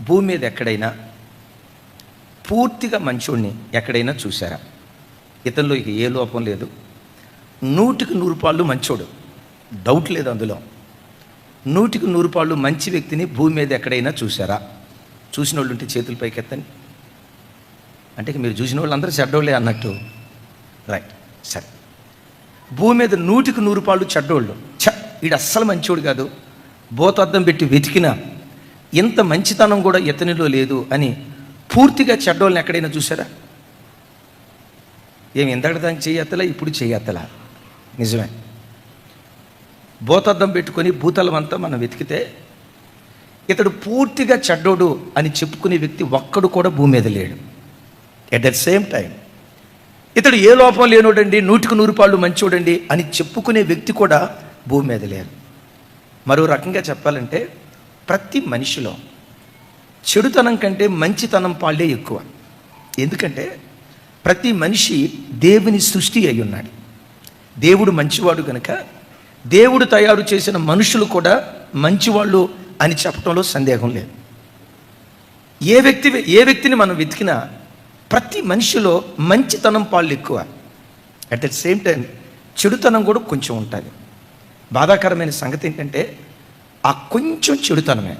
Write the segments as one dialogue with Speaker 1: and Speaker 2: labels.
Speaker 1: భూమి మీద ఎక్కడైనా పూర్తిగా మంచోడిని ఎక్కడైనా చూసారా? ఇతనిలో ఇక ఏ లోపం లేదు, 100% మంచోడు, డౌట్ లేదు అందులో. 100% మంచి వ్యక్తిని భూమి మీద ఎక్కడైనా చూసారా? చూసిన వాళ్ళు ఉంటే చేతుల పైకి ఎత్తండి. అంటే మీరు చూసిన వాళ్ళు అందరూ చెడ్డోళ్ళే అన్నట్టు, రైట్? సరే, భూమి మీద 100% చెడ్డోళ్ళు, వీడు అస్సలు మంచోడు కాదు, బోతద్దం పెట్టి వెతికినా ఇంత మంచితనం కూడా ఇతనిలో లేదు అని పూర్తిగా చెడ్డోళ్ళని ఎక్కడైనా చూసారా? ఏమి ఎంతటి దానికి చెయ్యత్తలా, ఇప్పుడు చెయ్యత్తలా? నిజమే. బోతద్దం పెట్టుకొని భూతలం అంతా మనం వెతికితే ఇతడు పూర్తిగా చెడ్డోడు అని చెప్పుకునే వ్యక్తి ఒక్కడు కూడా భూమి మీద లేడు. ఎట్ ద సేమ్ టైం ఇతడు ఏ లోపం లేనోడండి, 100% మంచోడండి అని చెప్పుకునే వ్యక్తి కూడా భూమి మీద లేరు. మరో రకంగా చెప్పాలంటే ప్రతి మనిషిలో చెడుతనం కంటే మంచితనం పాళ్ళే ఎక్కువ. ఎందుకంటే ప్రతి మనిషి దేవుని సృష్టి అయి ఉన్నాడు. దేవుడు మంచివాడు కనుక దేవుడు తయారు చేసిన మనుషులు కూడా మంచివాళ్ళు అని చెప్పడంలో సందేహం లేదు. ఏ వ్యక్తిని మనం వెతికినా ప్రతి మనిషిలో మంచితనం పాళ్ళు ఎక్కువ. అట్ ద సేమ్ టైం చెడుతనం కూడా కొంచెం ఉంటుంది. బాధాకరమైన సంగతి ఏంటంటే ఆ కొంచెం చెడుతనమే,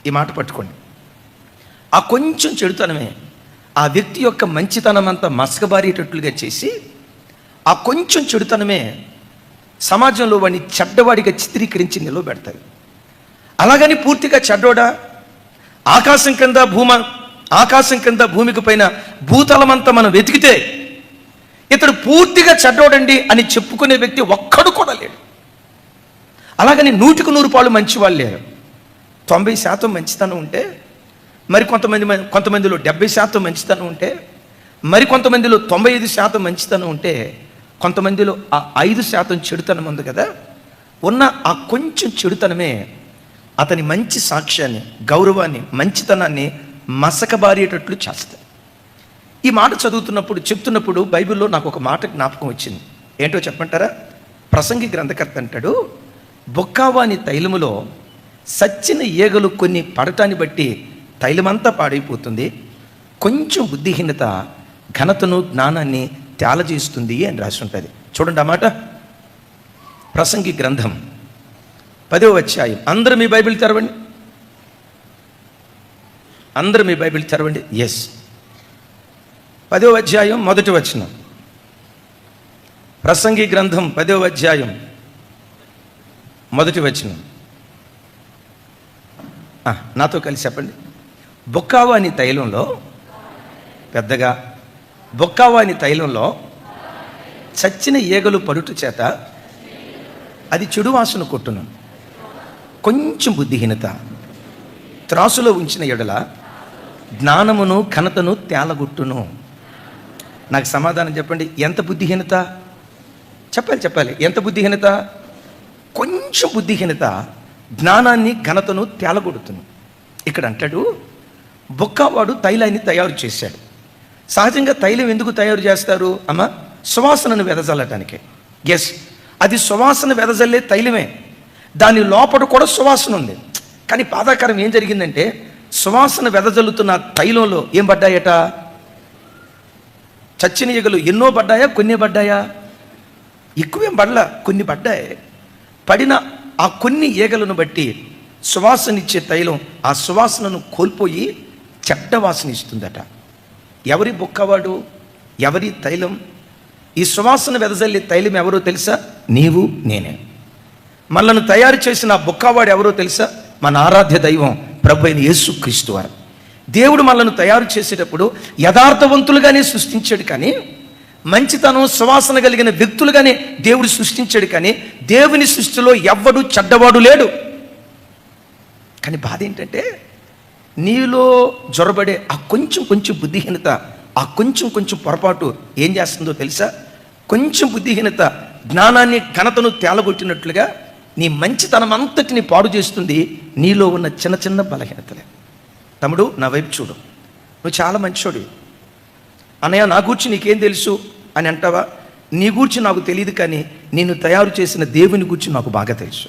Speaker 1: ఈ మాట పట్టుకోండి, ఆ కొంచెం చెడుతనమే ఆ వ్యక్తి యొక్క మంచితనం అంతా మసకబారేటట్లుగా చేసి, ఆ కొంచెం చెడుతనమే సమాజంలో వాడిని చెడ్డవాడిగా చిత్రీకరించి నిలవబెడతాయి. అలాగని పూర్తిగా చెడ్డోడా? ఆకాశం కింద భూమికి పైన భూతలమంతా మనం వెతికితే ఇతడు పూర్తిగా చెడ్డోడండి అని చెప్పుకునే వ్యక్తి ఒక్కడు కూడా లేడు. అలాగని 100% మంచి వాళ్ళు లేరు. 90% మంచితనం ఉంటే, మరి కొంతమందిలో 70% మంచితనం ఉంటే, మరి కొంతమందిలో 95% మంచితనం ఉంటే, కొంతమందిలో ఆ 5% చెడుతనం ఉంది కదా. ఉన్న ఆ కొంచెం చెడుతనమే అతని మంచి సాక్ష్యాన్ని, గౌరవాన్ని, మంచితనాన్ని మసకబారేటట్లు చేస్తాయి. ఈ మాట చెప్తున్నప్పుడు బైబిల్లో నాకు ఒక మాట జ్ఞాపకం వచ్చింది. ఏంటో చెప్పంటారా? ప్రసంగి గ్రంథకర్త అంటాడు, బొక్కావాని తైలములో సచ్చిన ఈగలు కొన్ని పడటాన్ని బట్టి తైలమంతా పాడైపోతుంది, కొంచెం బుద్ధిహీనత ఘనతను జ్ఞానాన్ని తేలజేస్తుంది అని రాసి ఉంటుంది. చూడండి ఆ మాట, ప్రసంగి గ్రంథం 10వ అధ్యాయం. అందరూ మీ బైబిల్ తెరవండి. ఎస్, 10వ అధ్యాయం 1వ వచనం. ప్రసంగి గ్రంథం 10వ అధ్యాయం 1వ వచనం. నాతో కలిసి చెప్పండి. బొక్కావాని తైలంలో పెద్దగా, బొక్కావాని తైలంలో చచ్చిన ఈగలు పడుట చేత అది చెడు వాసన కొట్టును, కొంచెం బుద్ధిహీనత త్రాసులో ఉంచిన ఎడల జ్ఞానమును ఘనతను తేలగొట్టును. నాకు సమాధానం చెప్పండి. ఎంత బుద్ధిహీనత? చెప్పాలి. ఎంత బుద్ధిహీనత? కొంచెం బుద్ధిహీనత జ్ఞానాన్ని ఘనతను తేలగొడుతును. ఇక్కడ అంటాడు, బొక్కవాడు తైలాన్ని తయారు చేశాడు. సహజంగా తైలం ఎందుకు తయారు చేస్తారు అమ్మా? సువాసనను వెదజల్లటానికి. ఎస్, అది సువాసన వెదజల్లే తైలమే, దాని లోపల కూడా సువాసన ఉంది. కానీ బాధాకరం ఏం జరిగిందంటే, సువాసన వెదజల్లుతున్న తైలంలో ఏం పడ్డాయట? చచ్చిన ఈగలు ఎన్నో పడ్డాయా? కొన్ని పడ్డాయా? ఎక్కువేం పడలా, కొన్ని పడ్డాయి. పడిన ఆ కొన్ని ఈగలను బట్టి సువాసన ఇచ్చే తైలం ఆ సువాసనను కోల్పోయి చెడ్డ వాసన ఇస్తుందట. ఎవరి బొక్కవాడు? ఎవరి తైలం? ఈ సువాసన వెదజల్లే తైలం ఎవరో తెలుసా? నీవు నేనే. మనల్ని తయారు చేసిన ఆ బొక్కవాడు ఎవరో తెలుసా? మన ఆరాధ్య దైవం ప్రభు అయిన యేసుక్రీస్తు వారు. దేవుడు మనల్ని తయారు చేసేటప్పుడు యథార్థవంతులుగానే సృష్టించాడు, కానీ మంచితనం సువాసన కలిగిన వ్యక్తులుగానే దేవుడు సృష్టించాడు. కానీ దేవుని సృష్టిలో ఎవ్వడు చెడ్డవాడు లేడు. కానీ బాధ ఏంటంటే, నీలో జొరబడే ఆ కొంచెం బుద్ధిహీనత, ఆ కొంచెం పొరపాటు ఏం చేస్తుందో తెలుసా? కొంచెం బుద్ధిహీనత జ్ఞానాన్ని ఘనతను తేలగొట్టినట్లుగా నీ మంచితనం అంతటిని పాడు చేస్తుంది. నీలో ఉన్న చిన్న బలహీనతలే. తమ్ముడు, నా వైపు చూడు, నువ్వు చాలా మంచోడివి. అన్నయ్య, నా గూర్చి నీకేం తెలుసు అని అంటావా? నీ గూర్చి నాకు తెలియదు, కానీ నిన్ను తయారు చేసిన దేవుని గూర్చి నాకు బాగా తెలుసు.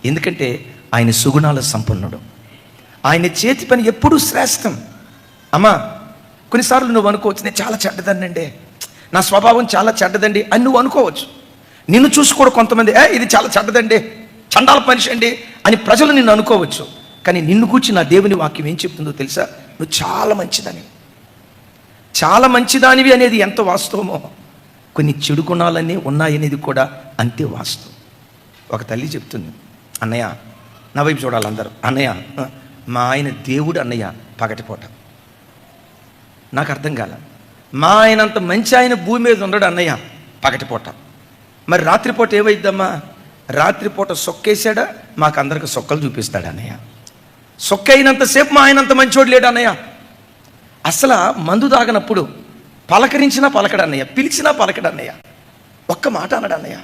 Speaker 1: ఎందుకంటే ఆయన సుగుణాల సంపన్నుడు, ఆయన చేతి పని ఎప్పుడూ శ్రేష్టం. అమ్మా, కొన్నిసార్లు నువ్వు అనుకోవచ్చు, నేను చాలా చెడ్డదండి, నా స్వభావం చాలా చెడ్డదండి అని నువ్వు అనుకోవచ్చు. నిన్ను చూసి కూడా కొంతమంది ఇది చాలా చెడ్డదండి, చండాల మనిషి అండి అని ప్రజలు నిన్ను అనుకోవచ్చు. కానీ నిన్ను కూర్చి నా దేవుని వాక్యం ఏం చెప్తుందో తెలుసా? నువ్వు చాలా మంచిదని, చాలా మంచిదానివి అనేది ఎంత వాస్తవమో కొన్ని చెడు గుణాలన్నీ ఉన్నాయనేది కూడా అంతే వాస్తవం. ఒక తల్లి చెప్తుంది, అన్నయ్య, నా వైపు చూడాలి అందరూ, అన్నయ్య మా ఆయన దేవుడు అన్నయ్య పగటిపూట. నాకు అర్థం కాల. మా ఆయన అంత మంచి ఆయన భూమి మీద ఉండడు అన్నయ్య పగటిపూట. మరి రాత్రిపూట ఏమైద్దమ్మా? రాత్రిపూట సొక్కేసాడా? మాకందరికి సొక్కలు చూపిస్తాడు అన్నయ్య. సొక్క అయినంతసేపు మా ఆయన అంత మంచోడు లేడు అన్నయ్య. అసలు మందు తాగనప్పుడు పలకరించినా పలకడు అన్నయ్య, పిలిచినా పలకడు అన్నయ్య, ఒక్క మాట అన్నాడు అన్నయ్య.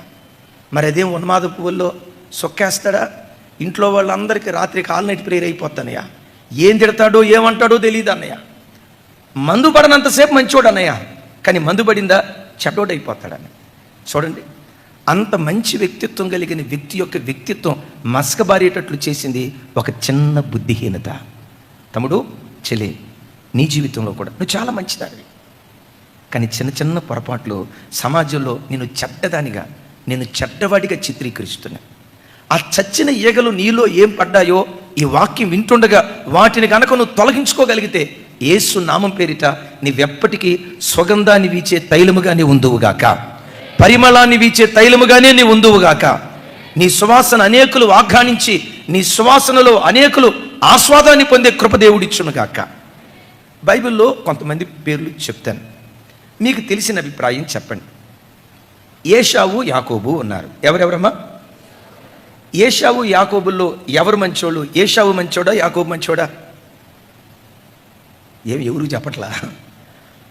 Speaker 1: మరి అదేం ఉన్మాద పువ్వుల్లో సొక్కేస్తాడా? ఇంట్లో వాళ్ళందరికీ రాత్రి కాలనైట్ ప్రేయర్ అయిపోద్దన్నయ్య. ఏం తిడతాడో ఏమంటాడో తెలియదు అన్నయ్య. మందు పడనంతసేపు మంచోడు అన్నయ్య, కానీ మందు పడిందా చెడ్డోడు అయిపోతాడని. చూడండి, అంత మంచి వ్యక్తిత్వం కలిగిన వ్యక్తి యొక్క వ్యక్తిత్వం మసకబారేటట్లు చేసింది ఒక చిన్న బుద్ధిహీనత. తమ్ముడు, చెల్లి, నీ జీవితంలో కూడా నువ్వు చాలా మంచిదానివి, కానీ చిన్న చిన్న పొరపాట్లు సమాజంలో నేను చెడ్డదానిగా, నేను చెడ్డవాడిగా చిత్రీకరిస్తున్నా. ఆ చచ్చిన ఈగలు నీలో ఏం పడ్డాయో ఈ వాక్యం వింటుండగా వాటిని కనుక నువ్వు తొలగించుకోగలిగితే యేసు నామం పేరిట నీవెప్పటికీ సుగంధాన్ని వీచే తైలముగానే ఉందువుగాక, పరిమళాన్ని వీచే తైలముగానే నీ ఉందువుగాక. నీ సువాసన అనేకులు ఆఘ్రానించి నీ సువాసనలో అనేకులు ఆస్వాదాన్ని పొందే కృపదేవుడిచ్చునుగాక. బైబిల్లో కొంతమంది పేర్లు చెప్తాను, మీకు తెలిసిన అభిప్రాయం చెప్పండి. ఏషావు, యాకోబు ఉన్నారు. ఎవరెవరమ్మా? ఏషావు యాకోబుల్లో ఎవరు మంచోళ్ళు? ఏషావు మంచోడా, యాకోబు మంచోడా? ఎవరు చెప్పట్లా?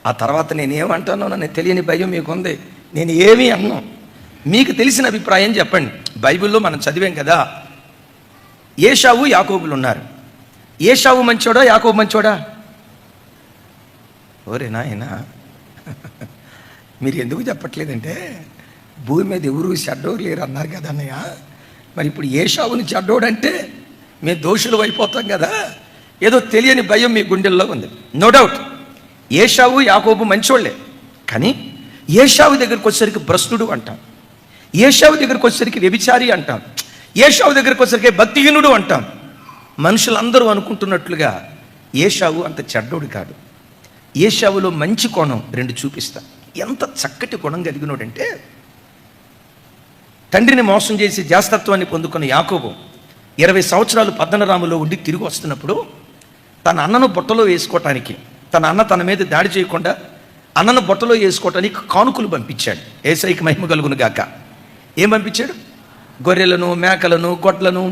Speaker 1: ఆ తర్వాత నేనేమంటానో నన్ను తెలియని భయం మీకుంది. నేను ఏమీ అన్నాను, మీకు తెలిసిన అభిప్రాయం చెప్పండి. బైబిల్లో మనం చదివాం కదా, ఏషావు యాకోబులు ఉన్నారు. ఏషావు మంచోడా, యాకోబు మంచోడా? ఓరే నాయనా, మీరు ఎందుకు చెప్పట్లేదంటే భూమి మీద ఎవరు చెడ్డోరు లేరు అన్నారు కదా అన్నయ్య. మరి ఇప్పుడు ఏషావుని చెడ్డోడంటే మేము దోషులు అయిపోతాం కదా. ఏదో తెలియని భయం మీ గుండెల్లో ఉంది. నో డౌట్ ఏషావు యాకోబు మంచోళ్లే, కానీ ఏషావు దగ్గరికి వచ్చేసరికి భ్రష్టుడు అంటాం, ఏషావు దగ్గరికి వచ్చేసరికి వ్యభిచారి అంటాం, ఏషావు దగ్గరికి వచ్చేసరికి భక్తిహీనుడు అంటాం. మనుషులందరూ అనుకుంటున్నట్లుగా ఏషావు అంత చెడ్డోడు కాదు. ఏషావులో మంచి కోణం రెండు చూపిస్తా. ఎంత చక్కటి గుణం కలిగినోడంటే, తండ్రిని మోసం చేసి జాస్తత్వాన్ని పొందుకున్న యాకోబు 20 సంవత్సరాలు పద్దనరాములో ఉండి తిరిగి వస్తున్నప్పుడు తన అన్నను బొట్టలో వేసుకోవటానికి, తన అన్న తన మీద దాడి చేయకుండా అన్నను బొట్టలో వేసుకోవటానికి కానుకలు పంపించాడు. యేసయ్యకి మహిమ కలుగును గాక. ఏం పంపించాడు? గొర్రెలను, మేకలను, గొడ్లను,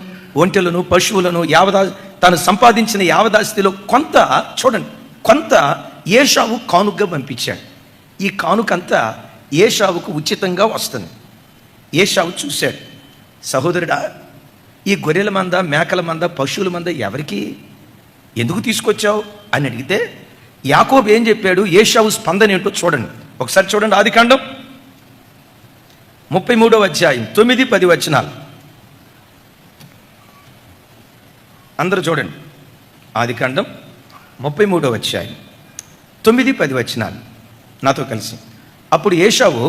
Speaker 1: ఒంటెలను, పశువులను, తాను సంపాదించిన యావదాస్తిలో కొంత, చూడండి, కొంత ఏషావు కానుకగా పంపించాడు. ఈ కానుకంతా ఏషావుకు ఉచితంగా వస్తుంది. ఏషావు చూశాడు, సహోదరుడా, ఈ గొర్రెల మంద, మేకల మంద, పశువుల మంద ఎవరికి, ఎందుకు తీసుకొచ్చావు అని అడిగితే యాకోబు ఏం చెప్పాడు? ఏషావు స్పందన ఏంటో చూడండి. ఒకసారి చూడండి, ఆదికాండం 33వ అధ్యాయం 9-10 వచనాలు. అందరూ చూడండి, ఆదికాండం 33వ అధ్యాయం 9-10 వచనాలు నాతో కలిసి. అప్పుడు ఏషావు,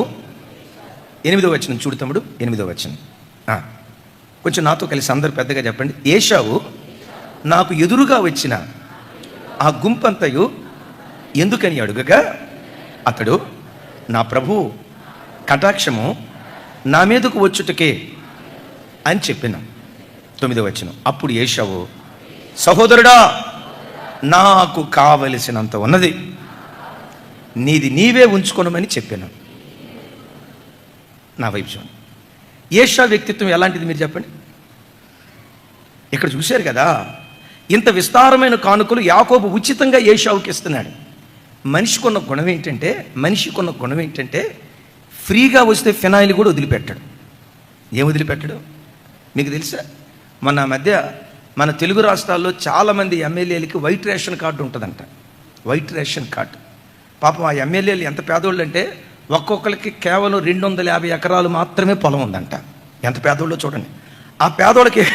Speaker 1: 8వ వచనం చూడు తమ్ముడు, 8వ వచనం కొంచెం నాతో కలిసి అందరు పెద్దగా చెప్పండి. ఏషావు నాకు ఎదురుగా వచ్చిన ఆ గుంపంతయు ఎందుకని అడుగగా అతడు, నా ప్రభువు కటాక్షము నా మీదకు వచ్చుటకే అని చెప్పిన. 9వ వచనం. అప్పుడు ఏషావు, సహోదరుడా, నాకు కావలసినంత ఉన్నది, నీది నీవే ఉంచుకొనమని చెప్పాను. నా వైపు చూడండి. ఏషావు వ్యక్తిత్వం ఎలాంటిది మీరు చెప్పండి. ఇక్కడ చూశారు కదా, ఇంత విస్తారమైన కానుకలు యాకోబు ఉచితంగా ఏషావుకి ఇస్తున్నాడు. మనిషికున్న గుణం ఏంటంటే ఫ్రీగా వస్తే ఫినాయిల్ కూడా వదిలిపెట్టాడు. ఏం వదిలిపెట్టాడు మీకు తెలుసా? మొన్న మధ్య మన తెలుగు రాష్ట్రాల్లో చాలామంది ఎమ్మెల్యేలకి వైట్ రేషన్ కార్డు ఉంటుందంట. White ration card. పాపం ఆ ఎమ్మెల్యేలు ఎంత పేదోళ్ళు అంటే ఒక్కొక్కరికి కేవలం 250 ఎకరాలు మాత్రమే పొలం ఉందంట. ఎంత పేదోళ్ళో చూడండి. ఆ పేదోళ్ళకి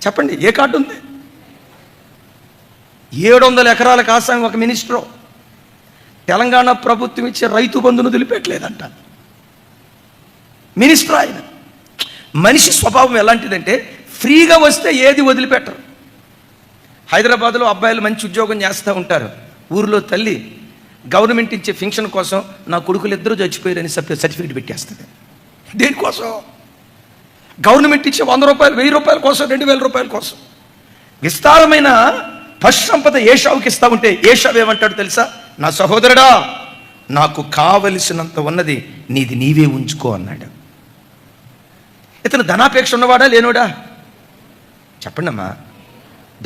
Speaker 1: చెప్పండి ఏ కార్డు ఉంది? 700 ఎకరాల కాసాం ఒక మినిస్టరు. తెలంగాణ ప్రభుత్వం ఇచ్చే రైతు బంధును వదిలిపెట్టలేదంట మినిస్టర్ ఆయన. మనిషి స్వభావం ఎలాంటిదంటే ఫ్రీగా వస్తే ఏది వదిలిపెట్టరు. హైదరాబాద్లో అబ్బాయిలు మంచి ఉద్యోగం చేస్తూ ఉంటారు. ఊరిలో తల్లి గవర్నమెంట్ ఇచ్చే ఫంక్షన్ కోసం నా కొడుకులు ఇద్దరూ చచ్చిపోయారని సర్టిఫికేట్ పెట్టేస్తుంది. దేనికోసం? గవర్నమెంట్ ఇచ్చే 100 రూపాయలు 1000 రూపాయల కోసం 2000 రూపాయల కోసం. విస్తారమైన పశు సంపద ఏషావుకి ఇస్తా ఉంటే ఏషావు ఏమంటాడు తెలుసా? నా సహోదరుడా, నాకు కావలసినంత ఉన్నది నీది నీవే ఉంచుకో అన్నాడు. ఇతను ధనాపేక్ష ఉన్నవాడా లేనోడా? చెప్పండి అమ్మా.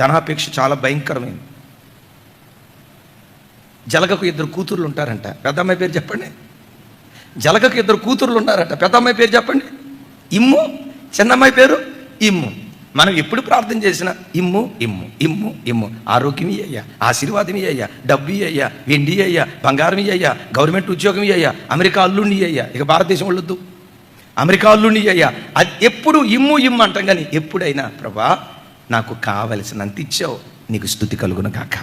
Speaker 1: ధనాపేక్ష చాలా భయంకరమైంది. జలగకు 2 కూతుర్లు ఉంటారంట. పెద్దమ్మాయి పేరు చెప్పండి. జలగకు 2 కూతుర్లు ఉన్నారంట. పెద్దమ్మాయి పేరు చెప్పండి. ఇమ్ము. చిన్నమ్మాయి పేరు ఇమ్ము. మనం ఎప్పుడు ప్రార్థన చేసినా ఇమ్ము ఇమ్ము ఇమ్ము ఇమ్ము. ఆరోగ్యం అయ్యా, ఆశీర్వాదం అయ్యా, డబ్బు అయ్యా, వెండి అయ్యా, బంగారం అయ్యా, గవర్నమెంట్ ఉద్యోగం అయ్యా, అమెరికా అల్లుండి అయ్యా. ఇక భారతదేశం వాళ్ళొద్దు, అమెరికా అల్లుండి అయ్యా. అది ఎప్పుడు ఇమ్ము ఇమ్ము అంటాం. కానీ ఎప్పుడైనా ప్రభా నాకు కావలసినంత ఇచ్చావు, నీకు స్తుతి కలుగును కాక.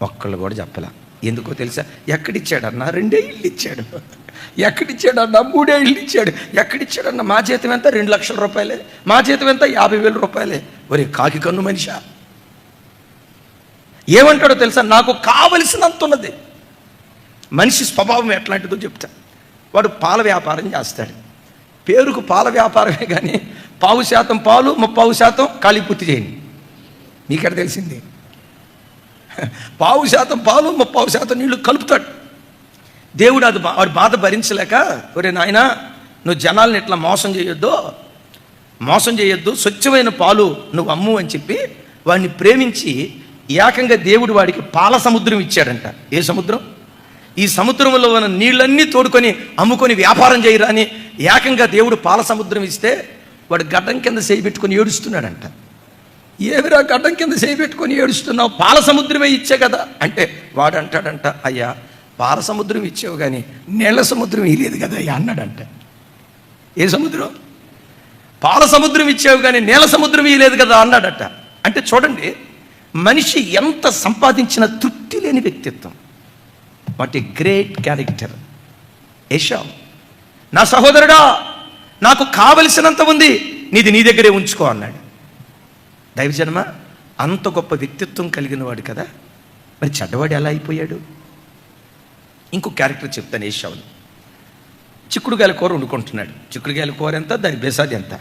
Speaker 1: ఒక్కళ్ళు కూడా చెప్పలా. ఎందుకో తెలుసా? ఎక్కడిచ్చాడన్నా 2 ఇళ్ళు ఇచ్చాడు. ఎక్కడిచ్చాడన్నా 3 ఇళ్ళు ఇచ్చాడు. ఎక్కడిచ్చాడన్నా మా జీతం ఎంత 2 లక్షల రూపాయలే, మా జీతం ఎంత 50,000 రూపాయలే. ఒరే కాకి కన్ను మనిషా, ఏమంటాడో తెలుసా? నాకు కావలసినంత ఉన్నది. మనిషి స్వభావం ఎట్లాంటిదో చెప్తా. వాడు పాల వ్యాపారం చేస్తాడు. పేరుకు పాల వ్యాపారమే కానీ 1/4% పాలు 30% కాళీపుత్తి చేయండి. మీకెక్కడ తెలిసింది? 1/4% పాలు 30% నీళ్లు కలుపుతాడు. దేవుడు అది వాడి బాధ భరించలేక, ఒరే నాయనా నువ్వు జనాల్ని ఇట్లా మోసం చేయొద్దు, స్వచ్ఛమైన పాలు నువ్వు అమ్ము అని చెప్పి వాడిని ప్రేమించి ఏకంగా దేవుడు వాడికి పాల సముద్రం ఇచ్చాడంట. ఏ సముద్రం? ఈ సముద్రంలో ఉన్న నీళ్ళన్నీ తోడుకొని అమ్ముకొని వ్యాపారం చేయరా అని ఏకంగా దేవుడు పాల సముద్రం ఇస్తే వాడు గడ్డం కింద చేయి పెట్టుకొని ఏడుస్తున్నాడంట. ఏమిరా గడ్డం కింద చేయి పెట్టుకొని ఏడుస్తున్నావు? పాల సముద్రమే ఇచ్చే కదా అంటే వాడు అంటాడంట, అయ్యా పాల సముద్రం ఇచ్చావు కానీ నీళ్ల సముద్రం ఇలేదు కదా అయ్యా అన్నాడంట. ఏ సముద్రం? పాల సముద్రం ఇచ్చావు కానీ నీళ్ల సముద్రం ఇలేదు కదా అన్నాడట. అంటే చూడండి, మనిషి ఎంత సంపాదించిన తృప్తి లేని వ్యక్తిత్వం. What a great character. ఏషావు, నా సహోదరుడా నాకు కావలసినంత ఉంది, నీది నీ దగ్గరే ఉంచుకో అన్నాడు. దైవజనమ, అంత గొప్ప వ్యక్తిత్వం కలిగిన వాడు కదా, మరి చెడ్డవాడు ఎలా అయిపోయాడు? ఇంకో క్యారెక్టర్ చెప్తాను ఏషావుని. చిక్కుడుగాయల కూర వండుకుంటున్నాడు. చిక్కుడుగాయల కూర ఎంత, దాని బెసాది ఎంత?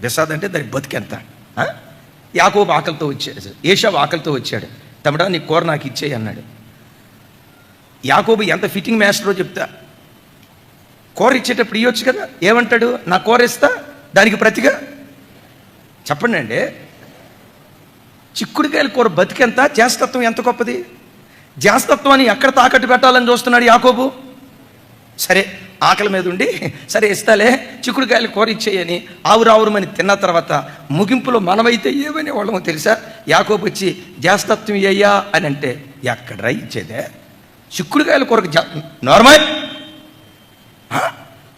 Speaker 1: బెసాది అంటే దాని బతికెంత? యాకోబు ఆకలితో వచ్చాడు, ఏషావు ఆకలితో వచ్చాడు. తమ్ముడా నీ కూర నాకు ఇచ్చేయి అన్నాడు. యాకోబు ఎంత ఫిట్టింగ్ మాస్టరో చెప్తా. కూర ఇచ్చేటప్పుడు ఇవ్వచ్చు కదా. ఏమంటాడు? నా కూర ఇస్తా, దానికి ప్రతిగా చెప్పండి అండి. చిక్కుడుకాయల కూర బతికెంత, జ్యేష్ఠత్వం ఎంత గొప్పది. జ్యేష్ఠత్వాన్ని ఎక్కడ తాకట్టు పెట్టాలని చూస్తున్నాడు యాకోబు. సరే ఆకలి మీద ఉండి సరే ఇస్తాలే చిక్కుడుకాయల కూర ఇచ్చేయని ఆవురావురమని తిన్న తర్వాత ముగింపులో మనమైతే ఏమని వాళ్ళమో తెలుసా? యాకోబు వచ్చి జ్యేష్ఠత్వం అయ్యా అని అంటే ఎక్కడరా ఇచ్చేదే? చిక్కుడుకాయల కూరకు నార్మల్,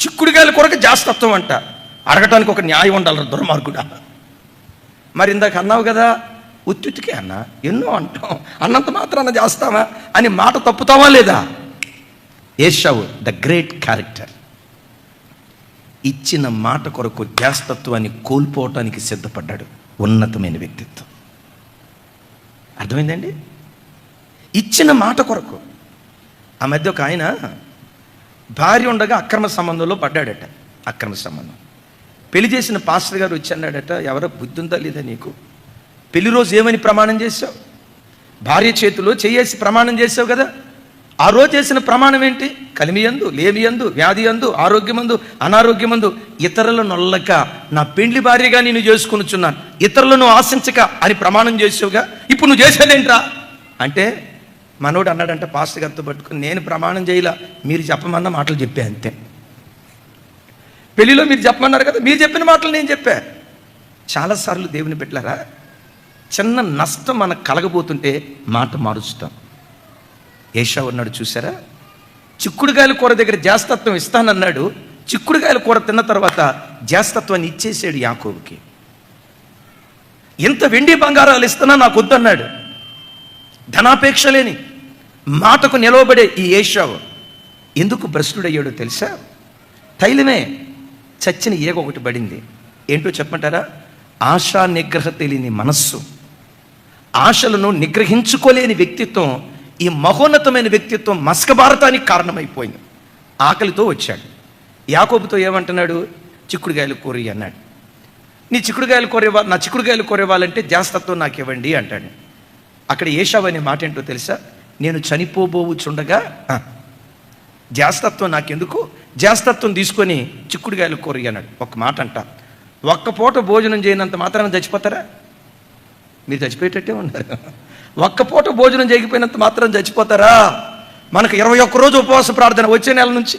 Speaker 1: చిక్కుడుకాయల కూరకు జ్యేష్ఠత్వం అంట. అడగటానికి ఒక న్యాయం ఉండాలి దుర్మార్గుడా. మరి ఇందాక అన్నావు కదా, ఉత్తుతికే అన్నా, ఎన్నో అంటాం, అన్నంత మాత్రాన చేస్తావా అని మాట తప్పుతావా లేదా? ఏషావు ద గ్రేట్ క్యారెక్టర్. ఇచ్చిన మాట కొరకు జ్యేష్ఠత్వాన్ని కోల్పోవటానికి సిద్ధపడ్డాడు. ఉన్నతమైన వ్యక్తిత్వం. అర్థమైందండి? ఇచ్చిన మాట కొరకు. ఆ మధ్య ఒక ఆయన భార్య ఉండగా అక్రమ సంబంధంలో పడ్డాడట. అక్రమ సంబంధం. పెళ్లి చేసిన పాస్టర్ గారు వచ్చి అన్నాడట, ఎవరో బుద్ధి ఉందా లేదా నీకు? పెళ్లి రోజు ఏమని ప్రమాణం చేసావు? భార్య చేతిలో చేసి ప్రమాణం చేసావు కదా. ఆ రోజు చేసిన ప్రమాణం ఏంటి? కలిమియందు, లేమియందు, వ్యాధియందు, ఆరోగ్యమందు, అనారోగ్యమందు ఇతరులను నొల్లక నా పెండ్లి భార్యగా నేను చేసుకొనుచున్నాను, ఇతరులను ఆశించక అని ప్రమాణం చేసావుగా. ఇప్పుడు నువ్వు చేసేదేంట్రా అంటే మనోడు అన్నాడంట పాస్టర్ గారితో పట్టుకుని, నేను ప్రమాణం చేయలా, మీరు చెప్పమన్న మాటలు చెప్పా అంతే. పెళ్లిలో మీరు చెప్పమన్నారు కదా, మీరు చెప్పిన మాటలు నేను చెప్పా. చాలాసార్లు దేవుని పెట్టారా, చిన్న నష్టం మనకు కలగబోతుంటే మాట మారుస్తాం. ఏషావు అన్నాడు చూసారా, చిక్కుడుకాయల కూర దగ్గర జ్యేష్ఠత్వం ఇస్తానన్నాడు. చిక్కుడుకాయల కూర తిన్న తర్వాత జ్యేష్ఠత్వాన్ని ఇచ్చేసాడు యాకోబుకి. ఇంత వెండి బంగారాలు ఇస్తున్నా నాకు వద్దన్నాడు. ధనాపేక్ష లేని, మాటకు నిలవబడే ఈ ఏశావు ఎందుకు భ్రష్టుడయ్యాడో తెలుసా? తైలమే చచ్చిన ఈగ ఒకటి పడింది. ఏంటో చెప్పమంటారా? ఆశా నిగ్రహ తెలియని మనస్సు, ఆశలను నిగ్రహించుకోలేని వ్యక్తిత్వం, ఈ మహోన్నతమైన వ్యక్తిత్వం మస్కబారతానికి కారణమైపోయింది. ఆకలితో వచ్చాడు. యాకోబుతో ఏమంటున్నాడు? చిక్కుడుగాయలు కూర అన్నాడు. నీ చిక్కుడుగాయలు కోరేవా, నా చిక్కుడుగాయలు కోరేవాలంటే జాస్తత్వం నాకు ఇవ్వండి అంటాడు. అక్కడ ఏశావు అనే మాట ఏంటో తెలుసా? నేను చనిపోబోచుండగా జాస్తత్వం నాకెందుకు, జాస్తత్వం తీసుకొని చిక్కుడుగాయలు కూర అన్నాడు. ఒక మాట అంట, ఒక్క పూట భోజనం చేయనంత మాత్రాన చచ్చిపోతారా? మీరు చచ్చిపోయేటట్టే ఉన్నారు. ఒక్క పూట భోజనం చేయకపోయినంత మాత్రం చచ్చిపోతారా? మనకు 21 రోజు ఉపవాస ప్రార్థన వచ్చే నెల నుంచి.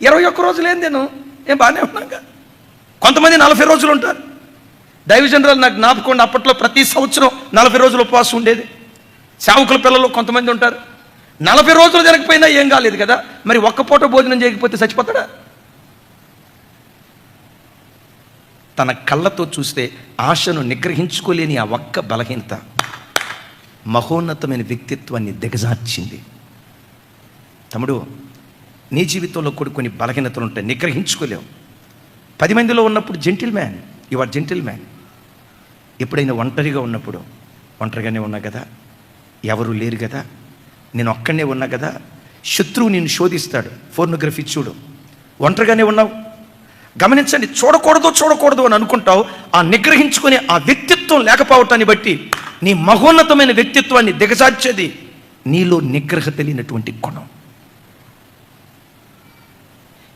Speaker 1: 21 రోజులు ఏం నేను ఏం బాగానే ఉన్నాగా. కొంతమంది 40 రోజులు ఉంటారు. దైవజనరాలు నాకు జ్ఞాపకం, అప్పట్లో ప్రతి సంవత్సరం 40 రోజులు ఉపవాసం ఉండేది. సేవకుల పిల్లలు కొంతమంది ఉంటారు. 40 రోజులు జరగకపోయినా ఏం కాలేదు కదా. మరి ఒక్క పూట భోజనం చేయకపోతే చచ్చిపోతాడా? తన కళ్ళతో చూస్తే ఆశను నిగ్రహించుకోలేని ఆ ఒక్క బలహీనత మహోన్నతమైన వ్యక్తిత్వాన్ని దిగజార్చింది. తమ్ముడు, నీ జీవితంలో కూడా కొన్ని బలహీనతలు ఉంటాయి, నిగ్రహించుకోలేవు. 10 మందిలో ఉన్నప్పుడు gentleman, you are gentleman. ఎప్పుడైనా ఒంటరిగా ఉన్నప్పుడు, ఒంటరిగానే ఉన్నా కదా, ఎవరు లేరు కదా, నేను ఒక్కడనే ఉన్నా కదా, శత్రువు నిన్ను శోధిస్తాడు. ఫోర్నోగ్రఫీ చూడు, ఒంటరిగానే ఉన్నావు, గమనించండి. చూడకూడదు అని అనుకుంటావు. ఆ నిగ్రహించుకునే ఆ వ్యక్తిత్వం లేకపోవటాన్ని బట్టి నీ మహోన్నతమైన వ్యక్తిత్వాన్ని దిగజార్చేది నీలో నిగ్రహ తెలియనటువంటి గుణం.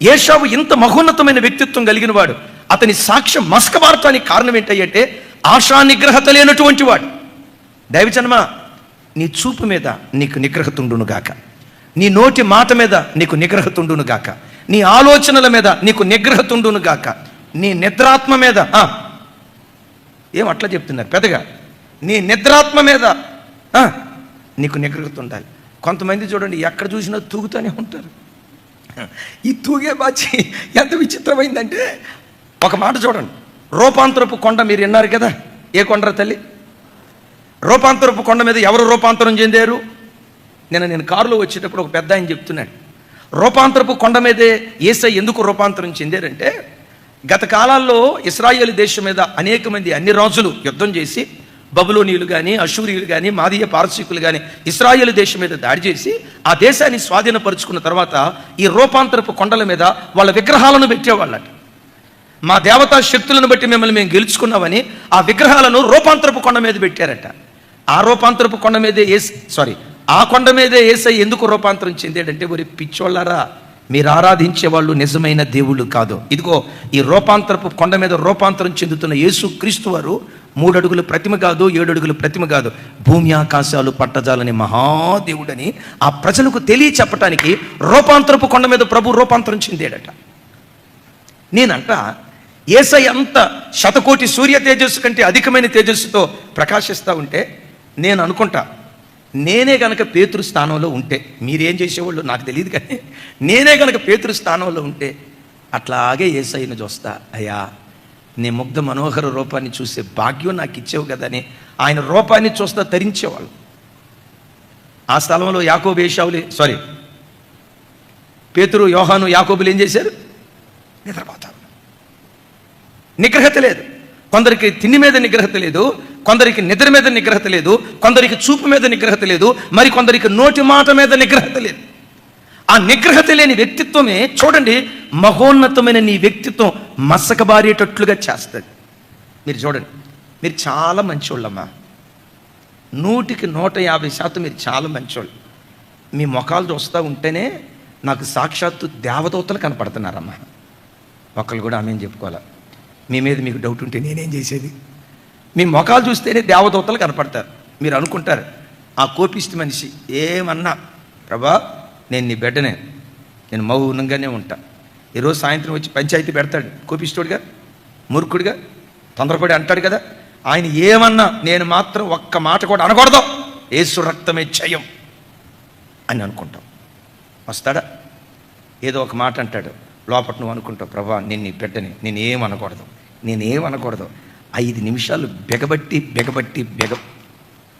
Speaker 1: ఏశావు ఇంత మహోన్నతమైన వ్యక్తిత్వం కలిగిన వాడు. అతని సాక్ష్యం మస్కబారటానికి కారణం ఏంటంటే ఆశా నిగ్రహత లేనటువంటి వాడు. దైవజన్మ, నీ చూపు మీద నీకు నిగ్రహతుండును గాక, నీ నోటి మాట మీద నీకు నిగ్రహతుండును గాక, నీ ఆలోచనల మీద నీకు నిగ్రహతుండును గాక, నీ నిద్రాత్మ మీద ఏం అట్లా చెప్తున్నారు పెద్దగా, నీ నిద్రాత్మ మీద నీకు నిగ్రహత ఉండాలి. కొంతమంది చూడండి, ఎక్కడ చూసినా తూగుతూనే ఉంటారు. ఈ తూగే బాచి ఎంత విచిత్రమైందంటే, ఒక మాట చూడండి. రూపాంతరపు కొండ మీరు విన్నారు కదా, ఏ కొండరా తల్లి? రూపాంతరపు కొండ మీద ఎవరు రూపాంతరం చెందారు? నేను కారులో వచ్చేటప్పుడు ఒక పెద్ద ఆయన చెప్తున్నాడు, రూపాంతరపు కొండ మీదే యేసయ్య ఎందుకు రూపాంతరం చెందారంటే, గత కాలాల్లో ఇశ్రాయేలు దేశం మీద అనేక మంది అన్ని రాజులు యుద్ధం చేసి, బబులోనీయులు కానీ, అషూరియులు కానీ, మాదీయ పారసీకులు కానీ ఇశ్రాయేలు దేశం మీద దాడి చేసి ఆ దేశాన్ని స్వాధీనపరుచుకున్న తర్వాత ఈ రూపాంతరపు కొండల మీద వాళ్ళ విగ్రహాలను పెట్టేవాళ్ళట. మా దేవతా శక్తులను బట్టి మిమ్మల్ని మేము గెలుచుకున్నామని ఆ విగ్రహాలను రూపాంతరపు కొండ మీద పెట్టారట. ఆ రూపాంతరపు కొండ మీదే ఆ కొండ మీదే యేసయ్య ఎందుకు రూపాంతరం చెందాడంటే, ఒరి పిచ్చోళ్ళారా, మీరు ఆరాధించే వాళ్ళు నిజమైన దేవుళ్ళు కాదు. ఇదిగో ఈ రూపాంతరపు కొండ మీద రూపాంతరం చెందుతున్న యేసు క్రీస్తు వారు 3 అడుగుల ప్రతిమ కాదు, 7 అడుగుల ప్రతిమ కాదు, భూమి ఆకాశాలు పట్టజాలని మహాదేవుడని ఆ ప్రజలకు తెలియ చెప్పటానికి రూపాంతరపు కొండ మీద ప్రభు రూపాంతరం చెందాడట. నేనంట యేసయ్య అంత 1,000,000 సూర్య తేజస్సు కంటే అధికమైన తేజస్సుతో ప్రకాశిస్తూ ఉంటే నేను అనుకుంటా, నేనే గనక పేతురు స్థానంలో ఉంటే, మీరేం చేసేవాళ్ళు నాకు తెలియదు కానీ, నేనే గనక పేతురు స్థానంలో ఉంటే అట్లాగే యేసయ్యను చూస్తా, అయ్యా నీ ముగ్ధ మనోహర రూపాన్ని చూసే భాగ్యం నాకు ఇచ్చేవు కదా అని ఆయన రూపాన్ని చూస్తా తరించేవాళ్ళు. ఆ స్థలంలో యాకోబు ఏశావులే పేతురు, యోహాను, యాకోబులు ఏం చేశారు? నిద్రపోతారు. నిగ్రహత లేదు. కొందరికి తిండి మీద నిగ్రహత లేదు, కొందరికి నిద్ర మీద నిగ్రహత లేదు, కొందరికి చూపు మీద నిగ్రహత లేదు, మరి కొందరికి నోటి మాట మీద నిగ్రహత లేదు. ఆ నిగ్రహత లేని వ్యక్తిత్వమే చూడండి మహోన్నతమైన నీ వ్యక్తిత్వం మసకబారేటట్లుగా చేస్తుంది. మీరు చూడండి, మీరు చాలా మంచోళ్ళమ్మా, 100కి 150% మీరు చాలా మంచోళ్ళు. మీ ముఖాలు చూస్తూ ఉంటేనే నాకు సాక్షాత్తు దేవదూతలు కనపడుతున్నారమ్మా. ఒకళ్ళు కూడా ఆమెను చెప్పుకోవాలా. మీ మీద మీకు డౌట్ ఉంటే నేనేం చేసేది? మీ ముఖాలు చూస్తేనే దేవదూతలు కనపడతారు. మీరు అనుకుంటారు, ఆ కోపిష్టి మనిషి ఏమన్నా, ప్రభా నేను నీ బిడ్డనే, నేను మౌనంగానే ఉంటా. ఈరోజు సాయంత్రం వచ్చి పంచాయతీ పెడతాడు కోపిష్టుడిగా, మూర్ఖుడిగా, తొందరపడి అంటాడు కదా. ఆయన ఏమన్నా నేను మాత్రం ఒక్క మాట కూడా అనకూడదు, యేసు రక్తమే జయం అని అనుకుంటాం. వస్తాడా? ఏదో ఒక మాట అంటాడు, లోపల నువ్వు అనుకుంటావు, ప్రభా నేను నీ బిడ్డని, నేనేమనకూడదు. 5 నిమిషాలు బెగబట్టి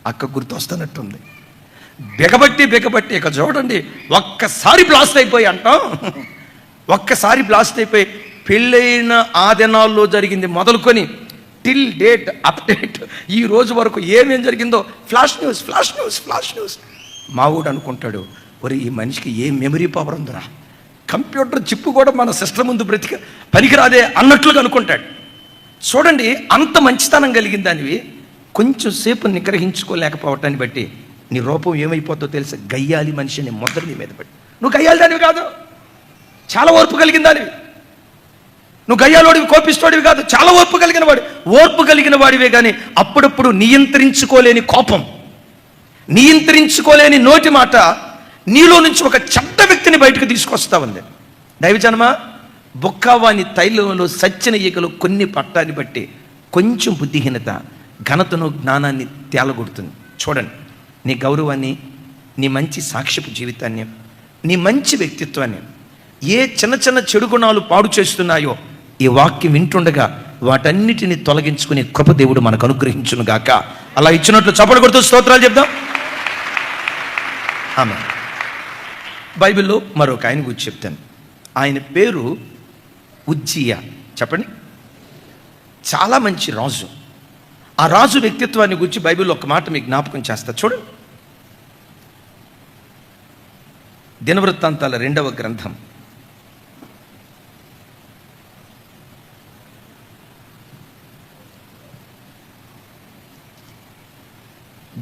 Speaker 1: అక్క గుర్తొస్తున్నట్టుంది. బిగబట్టి ఇక చూడండి, ఒక్కసారి బ్లాస్ట్ అయిపోయి అంటాం. ఒక్కసారి బ్లాస్ట్ అయిపోయి పెళ్ళైన ఆ దినాల్లో జరిగింది మొదలుకొని టిల్ డేట్ అప్డేట్ ఈ రోజు వరకు ఏమేం జరిగిందో ఫ్లాష్ న్యూస్. మావుడు అనుకుంటాడు, ఒరే ఈ మనిషికి ఏ మెమరీ పవర్ ఉందిరా, కంప్యూటర్ చిప్పు కూడా మన సిస్టమ్ ముందు పనికిరాదే అన్నట్లుగా అనుకుంటాడు. చూడండి, అంత మంచితనం కలిగిన దానివి కొంచెం సేపు నిగ్రహించుకోలేకపోవటాన్ని బట్టి నీ రూపం ఏమైపోతుందో తెలుసా? గయ్యాలి మనిషిని ముద్ర నీ మీద పడి. నువ్వు గయ్యాలి దానివి కాదు, చాలా ఓర్పు కలిగిన దానివి. నువ్వు గయ్యాలోడివి, కోపిస్తోడివి కాదు, చాలా ఓర్పు కలిగిన వాడివే. కానీ అప్పుడప్పుడు నియంత్రించుకోలేని కోపం, నియంత్రించుకోలేని నోటి మాట నీలో నుంచి ఒక చెడ్డ వ్యక్తిని బయటకు తీసుకొస్తా ఉంది. దైవజనమా, బొక్కవాని తైలంలో సచ్చిన ఈకలు కొన్ని పట్టాన్ని బట్టి కొంచెం బుద్ధిహీనత ఘనతను జ్ఞానాన్ని తేలగొడుతుంది. చూడండి, నీ గౌరవాన్ని, నీ మంచి సాక్ష్యపు జీవితాన్ని, నీ మంచి వ్యక్తిత్వాన్ని ఏ చిన్న చెడు గుణాలు పాడు చేస్తున్నాయో ఈ వాక్యం వింటుండగా వాటన్నిటిని తొలగించుకునే కృప దేవుడు మనకు అనుగ్రహించును గాక. అలా ఇచ్చినట్లు చప్పట్లు కొడుతూ స్తోత్రాలు చెప్దాం. ఆమె బైబిల్లో మరొక ఆయన గురించి చెప్తాను. ఆయన పేరు ఉజ్జియా. చెప్పండి, చాలా మంచి రాజు. ఆ రాజు వ్యక్తిత్వాన్ని గురించి బైబిల్లో ఒక మాట మీకు జ్ఞాపకం చేస్తా. చూడండి, దినవృత్తాంతాల 2వ గ్రంథం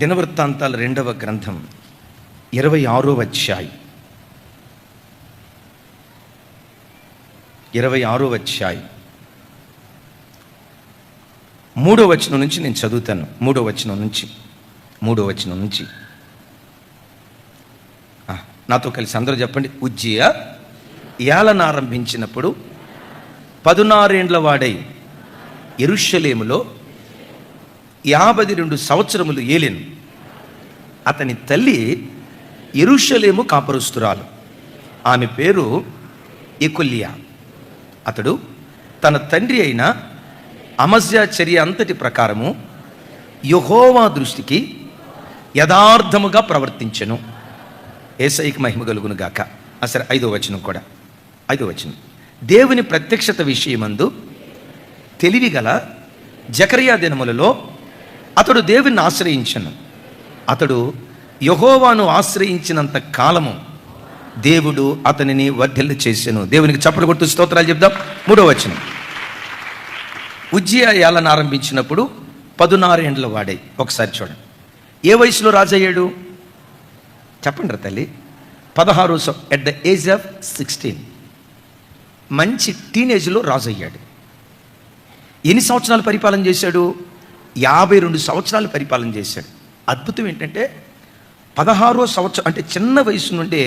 Speaker 1: 2వ గ్రంథం 26వ అధ్యాయం 3వ వచనం నుంచి నేను చదువుతాను. 3వ వచనం నుంచి నాతో కలిసి అందరూ చెప్పండి. ఉజ్జియా ఏలనారంభించినప్పుడు 16 ఏండ్ల వాడై యెరూషలేములో 52 సంవత్సరములు ఏలెను. అతని తల్లి యెరూషలేము కాపరుస్తురాలు, ఆమె పేరు ఎకొల్యా. అతడు తన తండ్రి అయిన అమజ్యా చర్య అంతటి ప్రకారము యెహోవా దృష్టికి యథార్థముగా ప్రవర్తించెను. యేసయ్యకి మహిమ కలుగును గాక. అసలు 5వ వచనం కూడా, 5వ వచనం, దేవుని ప్రత్యక్షత విషయమందు తెలివిగల జకరియా దినములలో అతడు దేవుని ఆశ్రయించెను. అతడు యెహోవాను ఆశ్రయించినంత కాలము దేవుడు అతనిని వర్ధిల్ల చేసెను. దేవునికి చప్పట్లు కొడుతూ స్తోత్రాలు చెప్దాం. 3వ వచనం, ఉజ్జియా ఏలన ఆరంభించినప్పుడు 16 ఏండ్ల వాడై. ఒకసారి చూడండి, ఏ వయసులో రాజయ్యాడు చెప్పండి రా తల్లి? 16 ఎట్ ద ఏజ్ ఆఫ్ 16. మంచి టీనేజ్లో రాజు అయ్యాడు. ఎన్ని సంవత్సరాలు పరిపాలన చేశాడు? 52 సంవత్సరాలు పరిపాలన చేశాడు. అద్భుతం ఏంటంటే 16వ సంవత్సరం అంటే చిన్న వయసు నుండే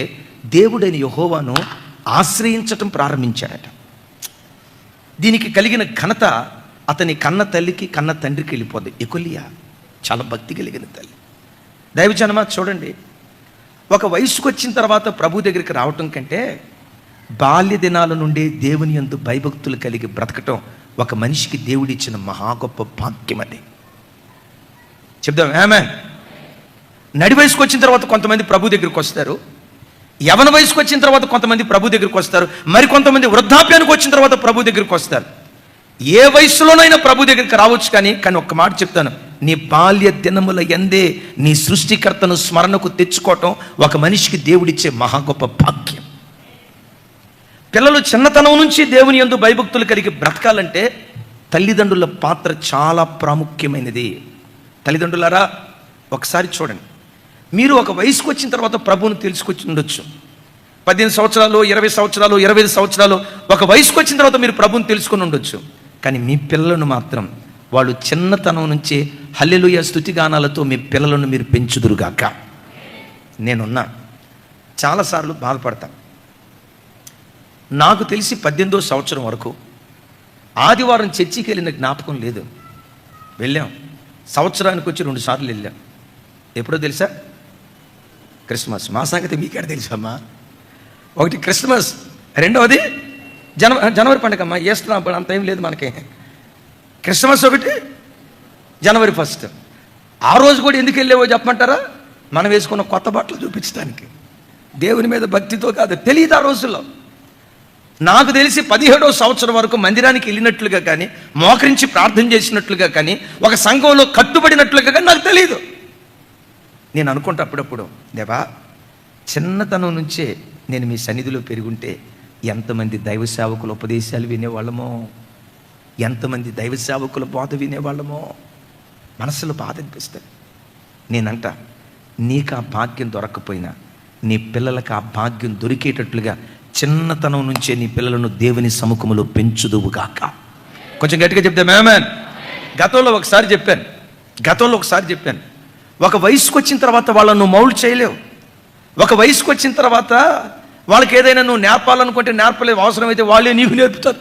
Speaker 1: దేవుడైన యెహోవాను ఆశ్రయించటం ప్రారంభించాడట. దీనికి కలిగిన ఘనత అతని కన్న తల్లికి కన్న తండ్రికి వెళ్ళిపోద్ది. ఎకొల్యా చాలా భక్తి కలిగిన తల్లి. దైవజనమా చూడండి, ఒక వయసుకు వచ్చిన తర్వాత ప్రభు దగ్గరికి రావటం కంటే బాల్య దినాల నుండి దేవుని యందు భయభక్తులు కలిగి బ్రతకటం ఒక మనిషికి దేవుడిచ్చిన మహా గొప్ప భాగ్యం. అది చెప్దాం ఆమేన్. నడి వయసుకు వచ్చిన తర్వాత కొంతమంది ప్రభు దగ్గరికి వస్తారు, యవన వయసుకు వచ్చిన తర్వాత కొంతమంది ప్రభు దగ్గరికి వస్తారు, మరి కొంతమంది వృద్ధాప్యానికి వచ్చిన తర్వాత ప్రభు దగ్గరికి వస్తారు. ఏ వయసులోనైనా ప్రభు దగ్గరికి రావచ్చు. కానీ ఒక్క మాట చెప్తాను, నీ బాల్య దినముల యందే నీ సృష్టికర్తను స్మరణకు తెచ్చుకోవటం ఒక మనిషికి దేవుడిచ్చే మహా గొప్ప భాగ్యం. పిల్లలు చిన్నతనం నుంచి దేవుని యందు భయభక్తులు కలిగి బ్రతకాలంటే తల్లిదండ్రుల పాత్ర చాలా ప్రాముఖ్యమైనది. తల్లిదండ్రులారా ఒకసారి చూడండి, మీరు ఒక వయసుకు వచ్చిన తర్వాత ప్రభువును తెలుసుకొచ్చి ఉండొచ్చు. 18 సంవత్సరాలు, 20 సంవత్సరాలు, 25 సంవత్సరాలు ఒక వయసుకు వచ్చిన తర్వాత మీరు ప్రభువును తెలుసుకుని ఉండొచ్చు. కానీ మీ పిల్లలను మాత్రం వాళ్ళు చిన్నతనం నుంచే హల్లెలూయా స్తుతిగానాలతో మీ పిల్లలను మీరు పెంచుదురుగాక. నేనున్నా చాలాసార్లు బాధపడతాను. నాకు తెలిసి 18వ సంవత్సరం వరకు ఆదివారం చర్చికి వెళ్ళిన జ్ఞాపకం లేదు. వెళ్ళాం, సంవత్సరానికి వచ్చి 2 సార్లు వెళ్ళాం. ఎప్పుడో తెలుసా? క్రిస్మస్. మా సంగతి మీకేడ తెలుసమ్మా? ఒకటి క్రిస్మస్, రెండవది జనవరి పండుగమ్మా. ఈస్టర్ అంత ఏం లేదు మనకి. క్రిస్మస్ ఒకటి, జనవరి 1. ఆ రోజు కూడా ఎందుకు వెళ్ళేవో చెప్పమంటారా? మనం వేసుకున్న కొత్త బట్టలు చూపించడానికి, దేవుని మీద భక్తితో కాదు. తెలియదు ఆ రోజుల్లో. నాకు తెలిసి 17వ సంవత్సరం వరకు మందిరానికి వెళ్ళినట్లుగా కానీ, మోకరించి ప్రార్థన చేసినట్లుగా కానీ, ఒక సంఘంలో కట్టుబడినట్లుగా కానీ నాకు తెలియదు. నేను అనుకుంటా అప్పుడప్పుడు, దేవా, చిన్నతనం నుంచే నేను మీ సన్నిధిలో పెరుగుంటే ఎంతమంది దైవ సేవకుల ఉపదేశాలు వినేవాళ్ళమో, ఎంతమంది దైవ సేవకుల బోధ వినేవాళ్ళమో. మనసులో బాధ అనిపిస్తుంది. నేనంట, నీకు ఆ భాగ్యం దొరకకపోయినా నీ పిల్లలకు ఆ భాగ్యం దొరికేటట్లుగా చిన్నతనం నుంచే నీ పిల్లలను దేవుని సముఖంలో పెంచుదువుగాక. కొంచెం గట్టిగా చెప్తే మేమన్. గతంలో ఒకసారి చెప్పాను, ఒక వయసుకు వచ్చిన తర్వాత వాళ్ళను నువ్వు మౌల్డ్ చేయలేవు. ఒక వయసుకు వచ్చిన తర్వాత వాళ్ళకి ఏదైనా నువ్వు నేర్పాలనుకుంటే నేర్పలేవు. అవసరమైతే వాళ్ళే నీకు నేర్పుతారు.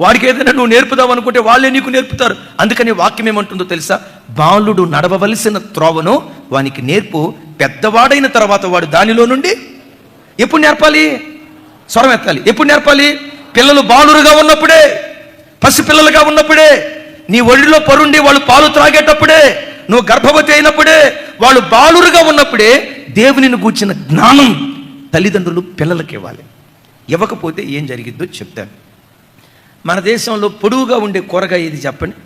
Speaker 1: వాడికి ఏదైనా నువ్వు నేర్పుదాం అనుకుంటే వాళ్ళే నీకు నేర్పుతారు. అందుకని వాక్యం ఏమంటుందో తెలుసా? బాలుడు నడవవలసిన త్రోవను వానికి నేర్పు, పెద్దవాడైన తర్వాత వాడు దానిలో నుండి. ఎప్పుడు నేర్పాలి? స్వరం ఎత్తాలి. ఎప్పుడు నేర్పాలి? పిల్లలు బాలురుగా ఉన్నప్పుడే, పసిపిల్లలుగా ఉన్నప్పుడే, నీ ఒడిలో పరుండి వాళ్ళు పాలు త్రాగేటప్పుడే, నువ్వు గర్భవతి అయినప్పుడే, వాళ్ళు బాలురుగా ఉన్నప్పుడే దేవునిని గూర్చిన జ్ఞానం తల్లిదండ్రులు పిల్లలకి ఇవ్వాలి. ఇవ్వకపోతే ఏం జరిగిద్దో చెప్తాను. మన దేశంలో పొడవుగా ఉండే కూరగాయ ఏది చెప్పండి?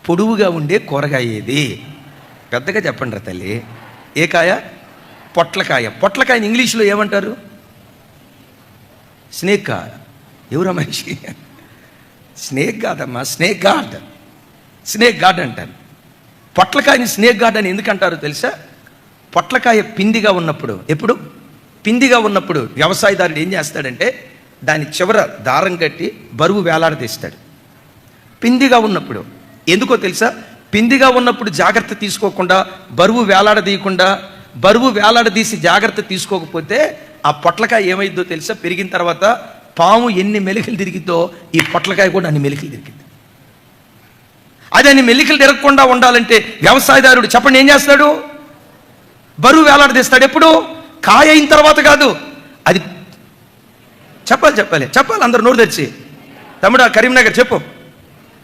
Speaker 1: పొడవుగా ఉండే కూరగాయ ఏది? పెద్దగా చెప్పండి రా తల్లి. ఏ కాయ? పొట్లకాయ. పొట్లకాయని ఇంగ్లీష్లో ఏమంటారు? స్నేక్ కాయ. ఎవరా మనిషి? స్నేక్ కాదమ్మా, స్నేక్ గార్డ్. స్నేక్ గార్డ్ అంటారు. పొట్లకాయని స్నేక్ గార్డ్ అని ఎందుకంటారో తెలుసా? పొట్లకాయ పిందిగా ఉన్నప్పుడు, ఎప్పుడు పిందిగా ఉన్నప్పుడు వ్యవసాయదారుడు ఏం చేస్తాడంటే దాని చివర దారం కట్టి బరువు వేలాడదీస్తాడు. పిందిగా ఉన్నప్పుడు. ఎందుకో తెలుసా? పిందిగా ఉన్నప్పుడు జాగ్రత్త తీసుకోకుండా, బరువు వేలాడదీసి జాగ్రత్త తీసుకోకపోతే ఆ పొట్లకాయ ఏమైందో తెలుసా? పెరిగిన తర్వాత పాము ఎన్ని మెలికలు తిరిగిద్దో ఈ పొట్లకాయ కూడా అన్ని మెలికలు తిరిగింది. అది అన్ని మెలికలు తిరగకుండా ఉండాలంటే వ్యవసాయదారుడు చెప్పండి ఏం చేస్తాడు? బరువు వేలాడదీస్తాడు. ఎప్పుడు? కాయ అయిన తర్వాత కాదు. అది చెప్పాలి అందరు నోరు తెచ్చి. తమ్ముడు కరీంనగర్ చెప్పు.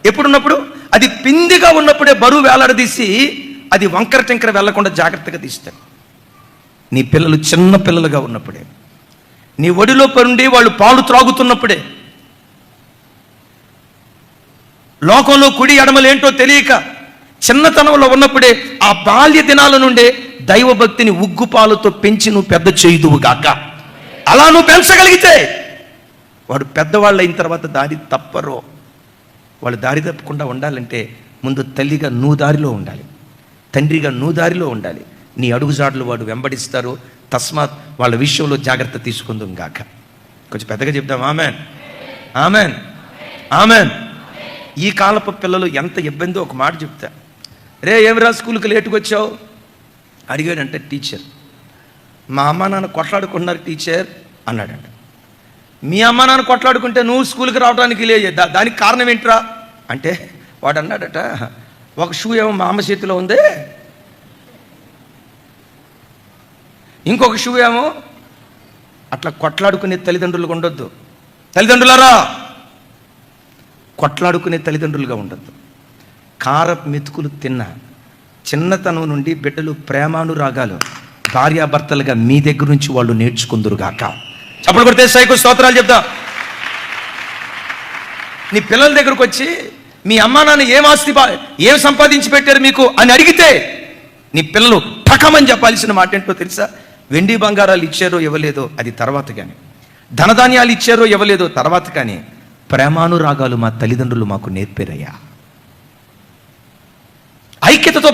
Speaker 1: ఎప్పుడున్నప్పుడు? అది పిందిగా ఉన్నప్పుడే బరువు వేలాడదీసి అది వంకర టెంకర వెళ్లకుండా జాగ్రత్తగా తీస్తాడు. నీ పిల్లలు చిన్న పిల్లలుగా ఉన్నప్పుడే, నీ ఒడిలో పరుండి వాళ్ళు పాలు త్రాగుతున్నప్పుడే, లోకంలో కుడి ఎడమలేంటో తెలియక చిన్నతనంలో ఉన్నప్పుడే, ఆ బాల్య దినాల నుండే దైవభక్తిని ఉగ్గుపాలతో పెంచి నువ్వు పెద్ద చేయుదువుగాక. అలా నువ్వు పెంచగలిగితే వాడు పెద్దవాళ్ళు అయిన తర్వాత దారి తప్పరు. వాళ్ళు దారి తప్పకుండా ఉండాలంటే ముందు తల్లిగా నువ్వు దారిలో ఉండాలి, తండ్రిగా నువ్వు దారిలో ఉండాలి. నీ అడుగుజాడలు వాడు వెంబడిస్తారు. తస్మాత్ వాళ్ళ విషయంలో జాగ్రత్త తీసుకుందాం గాక. కొంచెం పెద్దగా చెప్దాం. Amen, amen, amen. ఈ కాలపు పిల్లలు ఎంత ఇబ్బందో ఒక మాట చెప్తా. రే ఏమిరా స్కూల్కి లేటుకు వచ్చావు అడిగాడంటే టీచర్. మా అమ్మ నాన్న కొట్లాడుకున్నారు టీచర్ అన్నాడంట. మీ అమ్మ నాన్న కొట్లాడుకుంటే నువ్వు స్కూల్కి రావడానికి దానికి కారణం ఏంట్రా అంటే వాడు అన్నాడట, ఒక షూ ఏమో మా అమ్మ చేతిలో ఉంది, ఇంకొక షూ ఏమో. అట్లా కొట్లాడుకునే తల్లిదండ్రులుగా ఉండొద్దు. తల్లిదండ్రులారా, కొట్లాడుకునే తల్లిదండ్రులుగా ఉండొద్దు. కారపు మెతుకులు తిన్న చిన్నతనం నుండి బిడ్డలు ప్రేమానురాగాలు భార్యాభర్తలుగా మీ దగ్గర నుంచి వాళ్ళు నేర్చుకుందురుగాక. చప్పుడు కొడితే సైకు స్తోత్రాలు చెప్తా. నీ పిల్లల దగ్గరకు వచ్చి మీ అమ్మా నాన్న ఏం సంపాదించి పెట్టారు మీకు అని అడిగితే నీ పిల్లలు టకమని చెప్పాల్సిన మాట ఏంటో తెలుసా? వెండి బంగారాలు ఇచ్చారో ఇవ్వలేదో అది తర్వాత కానీ, ధనధాన్యాలు ఇచ్చారో ఇవ్వలేదో తర్వాత కానీ, ప్రేమానురాగాలు మా తల్లిదండ్రులు మాకు నేర్పారయ్యా. ఐక్యతతో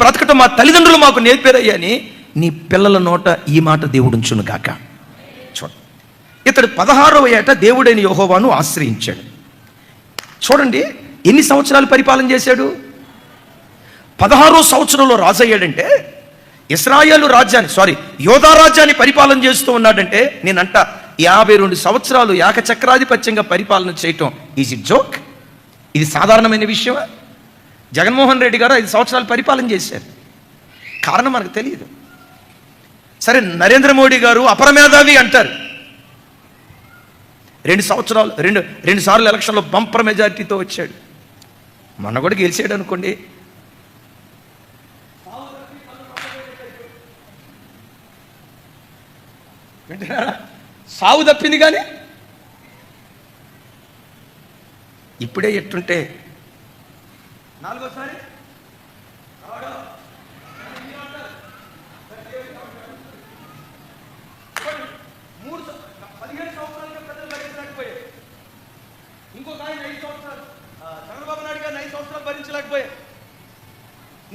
Speaker 1: బ్రతకటం మా తల్లిదండ్రులు మాకు నేర్పారయ్యా అని నీ పిల్లల నోట ఈ మాట దేవుడు ఉంచును గాక. చూడండి, ఇతడు 16వ ఏట దేవుడైన యెహోవాను ఆశ్రయించాడు. చూడండి ఎన్ని సంవత్సరాలు పరిపాలన చేశాడు? 16వ సంవత్సరంలో రాజు అయ్యాడంటే, ఇశ్రాయేలు రాజ్యాన్ని యోధా రాజ్యాన్ని పరిపాలన చేస్తూ ఉన్నాడంటే నేనంట 52 సంవత్సరాలు ఏకచక్రాధిపత్యంగా పరిపాలన చేయటం ఈజ్ ఇట్ జోక్? ఇది సాధారణమైన విషయమా? జగన్మోహన్ రెడ్డి గారు 5 సంవత్సరాలు పరిపాలన చేశారు. కారణం మనకు తెలియదు. సరే, నరేంద్ర మోడీ గారు అపరమేధావి అంటారు. 2 సార్లు ఎలక్షన్లో బంపర్ మెజారిటీతో వచ్చాడు. మొన్న కూడా గెలిచాడు అనుకోండి. వింటున్నారా? సావు తప్పింది కానీ ఇప్పుడే ఎట్టుంటే నాలుగోసారి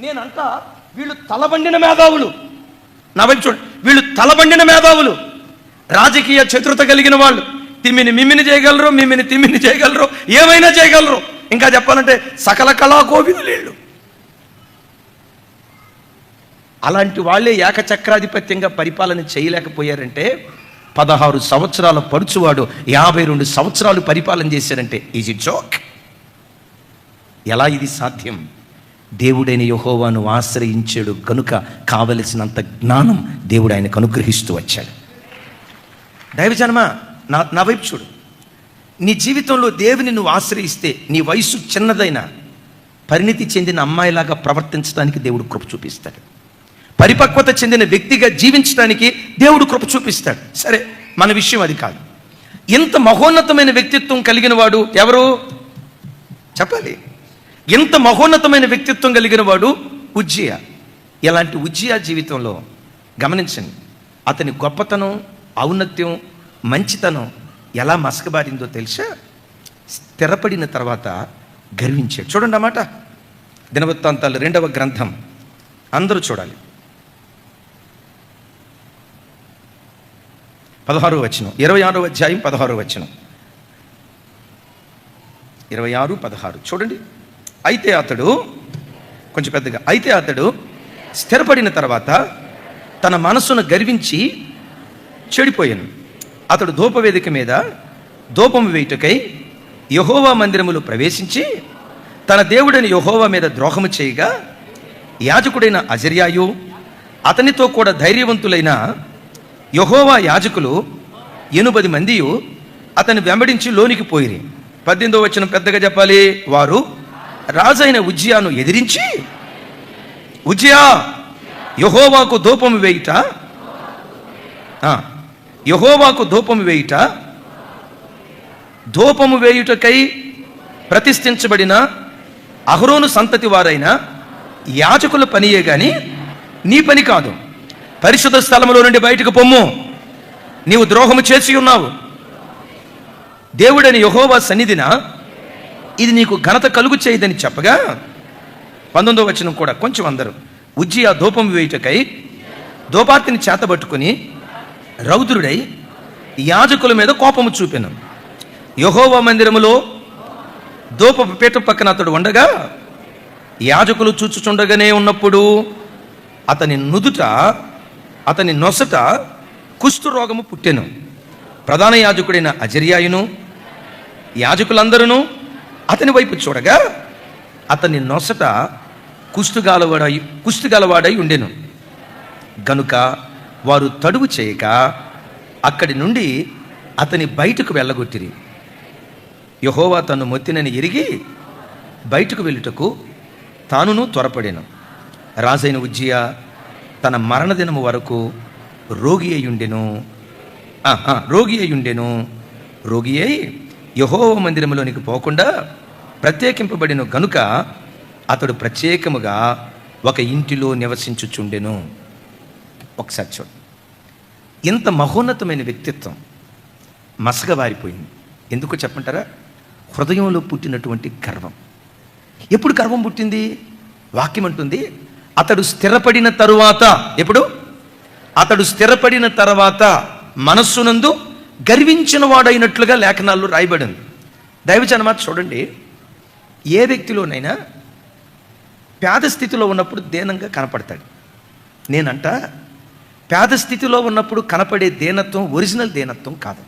Speaker 1: నేనంట వీళ్ళు తలబండిన మేధావులు. నా వైపు చూడండి, వీళ్ళు తలబండిన మేధావులు, రాజకీయ చతురత కలిగిన వాళ్ళు. తిమ్మిని మిమ్మిని చేయగలరు, మిమ్మిని తిమ్మిని చేయగలరు, ఏమైనా చేయగలరు. ఇంకా చెప్పాలంటే సకల కళాకోవిదులు వీళ్ళు. అలాంటి వాళ్ళే ఏకచక్రాధిపత్యంగా పరిపాలన చేయలేకపోయారంటే 16 సంవత్సరాల పరుచువాడు 52 సంవత్సరాలు పరిపాలన చేశారంటే ఈజ్ ఇట్ జోక్? ఎలా ఇది సాధ్యం? దేవుడైన యెహోవాను ఆశ్రయించాడు కనుక కావలసినంత జ్ఞానం దేవుడు ఆయనకు అనుగ్రహిస్తూ వచ్చాడు. దైవజనమా, నా వైపు చూడు. నీ జీవితంలో దేవుని నువ్వు ఆశ్రయిస్తే నీ వయసు చిన్నదైనా పరిణితి చెందిన అమ్మాయిలాగా ప్రవర్తించడానికి దేవుడు కృప చూపిస్తాడు. పరిపక్వత చెందిన వ్యక్తిగా జీవించడానికి దేవుడు కృప చూపిస్తాడు. సరే, మన విషయం అది కాదు. ఇంత మహోన్నతమైన వ్యక్తిత్వం కలిగిన వాడు ఎవరు చెప్పాలి? ఎంత మహోన్నతమైన వ్యక్తిత్వం కలిగిన వాడు ఉజ్జియా. ఇలాంటి ఉజ్జియా జీవితంలో గమనించండి, అతని గొప్పతనం, ఔన్నత్యం, మంచితనం ఎలా మసకబారిందో తెలుసా? స్థిరపడిన తర్వాత గర్వించాడు. చూడండి అన్నమాట, దినవృత్తాంతాలు 2వ గ్రంథం అందరూ చూడాలి. 16వ వచనం, 26వ అధ్యాయం 16వ వచనం, 26, 16 చూడండి. అయితే అతడు కొంచెం పెద్దగా, అయితే అతడు స్థిరపడిన తర్వాత తన మనసును గర్వించి చెడిపోయాను. అతడు ధూపవేదిక మీద ధూపము వేయుటకై యెహోవా మందిరములో ప్రవేశించి తన దేవుడైన యెహోవా మీద ద్రోహము చేయగా యాజకుడైన అజర్యాయు అతనితో కూడా ధైర్యవంతులైన యెహోవా యాజకులు 80 మంది అతని వెంబడించి లోనికి పోయిరి. 18వ వచనం పెద్దగా చెప్పాలి. వారు రాజైన ఉజ్జియాను ఎదిరించి, ఉజ్జియా యెహోవాకు ధూపము వేయుట, యెహోవాకు ధూపము వేయుట, ధూపము వేయుటకై ప్రతిష్ఠించబడిన అహరోను సంతతి వారైన యాజకుల పనియే గాని నీ పని కాదు. పరిశుద్ధ స్థలములో నుండి బయటకు పొమ్ము, నీవు ద్రోహము చేసి ఉన్నావు. దేవుడని యెహోవా సన్నిధిన ఇది నీకు ఘనత కలుగు చేయదని చెప్పగా 19వ వచనం కూడా కొంచెం అందరూ ఉజ్జియా ధూపం వేయుటకై ధూపార్తిని చేతబట్టుకుని రౌద్రుడై యాజకుల మీద కోపము చూపెను. యెహోవా మందిరములో ధూపపు పీట పక్కన అతడు ఉండగా యాజకులు చూచుచుండగానే ఉన్నప్పుడు అతని నుదుట, అతని నొసట కుష్టు రోగము పుట్టెను. ప్రధాన యాజకుడైన అజర్యాయును యాజకులందరూ అతని వైపు చూడగా అతని నొసట కుష్టుగలవాడై ఉండెను గనుక వారు తడువు చేయక అక్కడి నుండి అతని బయటకు వెళ్ళగొట్టిరి. యెహోవా తను మొత్తినని ఎరిగి బయటకు వెళ్ళుటకు తానును త్వరపడెను. రాజైన ఉజ్జియా తన మరణదినము వరకు రోగి అయి యెహోవా మందిరములోనికి పోకుండా ప్రత్యేకింపబడిన గనుక అతడు ప్రత్యేకముగా ఒక ఇంటిలో నివసించుచుండెను. ఒకసారి చూడు, ఇంత మహోన్నతమైన వ్యక్తిత్వం మసకబారిపోయింది. ఎందుకో చెప్పంటారా? హృదయంలో పుట్టినటువంటి గర్వం. ఎప్పుడు గర్వం పుట్టింది? వాక్యం అంటుంది అతడు స్థిరపడిన తరువాత. ఎప్పుడు? అతడు స్థిరపడిన తర్వాత మనస్సునందు గర్వించిన వాడైనట్లుగా లేఖనాల్లో రాయబడింది. దైవజనమా చూడండి, ఏ వ్యక్తిలోనైనా పేద స్థితిలో ఉన్నప్పుడు దీనంగా కనపడతాడు. నేనంట పేద స్థితిలో ఉన్నప్పుడు కనపడే దీనత్వం ఒరిజినల్ దీనత్వం కాదు.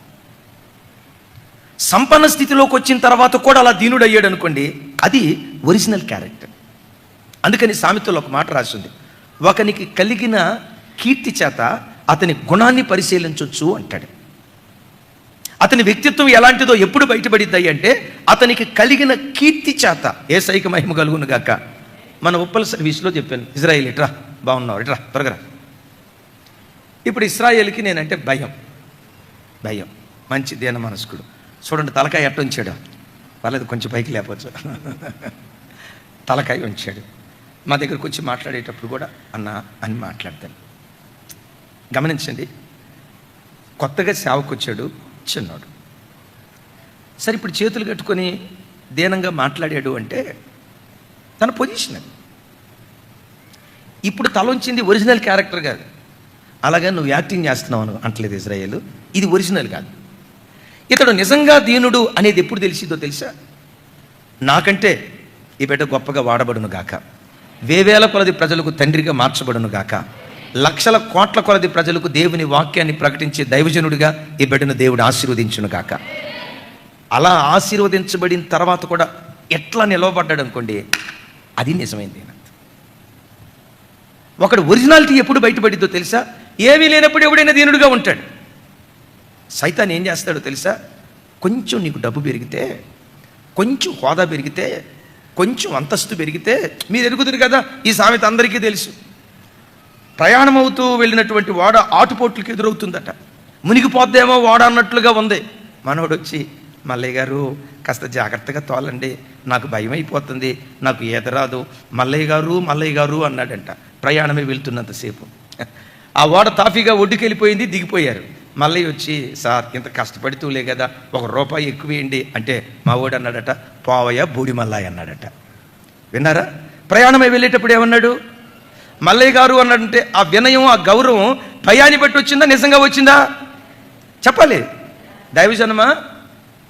Speaker 1: సంపన్న స్థితిలోకి వచ్చిన తర్వాత కూడా అలా దీనుడు అయ్యాడు అనుకోండి, అది ఒరిజినల్ క్యారెక్టర్. అందుకని సామెతలో ఒక మాట రాసింది, ఒకనికి కలిగిన కీర్తి చేత అతని గుణాన్ని పరిశీలించవచ్చు అంటాడు. అతని వ్యక్తిత్వం ఎలాంటిదో ఎప్పుడు బయటపడిద్దాయి అంటే అతనికి కలిగిన కీర్తి చేత. యేసయ్యకి మహిమ కలుగును గాక. మన ఉప్పల సర్వీస్లో చెప్పాను, ఇజ్రాయేల్ ఇట్రా, బాగున్నావు, ఇట్రా త్వరగా. ఇప్పుడు ఇస్రాయేల్కి నేనంటే భయం. మంచి దీన మనస్కుడు. చూడండి తలకాయ ఎట్ట ఉంచాడు, వాళ్ళది కొంచెం పైకి లేకపోవచ్చు, తలకాయ ఉంచాడు. మా దగ్గరకు వచ్చి మాట్లాడేటప్పుడు కూడా అన్న అని మాట్లాడతాను. గమనించండి, కొత్తగా సేవకు వచ్చాడు చిన్నోడు. సరే ఇప్పుడు చేతులు కట్టుకొని దీనంగా మాట్లాడాడు అంటే తన పొజిషన్ అది. ఇప్పుడు తలొంచింది ఒరిజినల్ క్యారెక్టర్ కాదు. అలాగే నువ్వు యాక్టింగ్ చేస్తున్నావు అని అంటలేదు ఇజ్రాయేలు, ఇది ఒరిజినల్ కాదు. ఇతడు నిజంగా దీనుడు అనేది ఎప్పుడు తెలిసిందో తెలుసా? నాకంటే ఈ బిడ్డ గొప్పగా వాడబడును గాక, వేవేల కొలది ప్రజలకు తండ్రిగా మార్చబడును గాక, లక్షల కోట్ల కొలది ప్రజలకు దేవుని వాక్యాన్ని ప్రకటించే దైవజనుడిగా ఈ బిడ్డను దేవుడు ఆశీర్వదించును గాక. అలా ఆశీర్వదించబడిన తర్వాత కూడా ఎట్లా నిలవబడ్డాడు అనుకోండి, అది నిజమైంది. ఒకడు ఒరిజినాలిటీ ఎప్పుడు బయటపడిద్దో తెలుసా? ఏమీ లేనప్పుడు ఎవడైనా దీనుడుగా ఉంటాడు. సైతాన్ ఏం చేస్తాడో తెలుసా? కొంచెం నీకు డబ్బు పెరిగితే, కొంచెం హోదా పెరిగితే, కొంచెం అంతస్తు పెరిగితే, మీరు ఎరుగుదురు కదా, ఈ సామెత అందరికీ తెలుసు. ప్రయాణం అవుతూ వెళ్ళినటువంటి వాడ ఆటుపోట్లకు ఎదురవుతుందట. మునిగిపోద్దేమో వాడ అన్నట్లుగా ఉంది. మనోడు వచ్చి, మల్లయ్య గారు కాస్త జాగ్రత్తగా తోలండి, నాకు భయం అయిపోతుంది, నాకు ఈత రాదు, మల్లయ్య గారు అన్నాడంట. ప్రయాణమే వెళ్తున్నంతసేపు ఆ ఓడ తాఫీగా ఒడ్డుకెళ్ళిపోయింది, దిగిపోయారు. మల్లయ్య వచ్చి, సార్ ఇంత కష్టపడుతూలే కదా, ₹1 ఎక్కువేయండి అంటే మా ఓడు అన్నాడట, పోవయ్య బూడి మల్లయ్య అన్నాడట. విన్నారా? ప్రయాణమై వెళ్ళేటప్పుడు ఏమన్నాడు? మల్లయ్య గారు అన్నాడంటే ఆ వినయం, ఆ గౌరవం భయాన్ని బట్టి వచ్చిందా, నిజంగా వచ్చిందా? చెప్పాలి. దైవజనమా,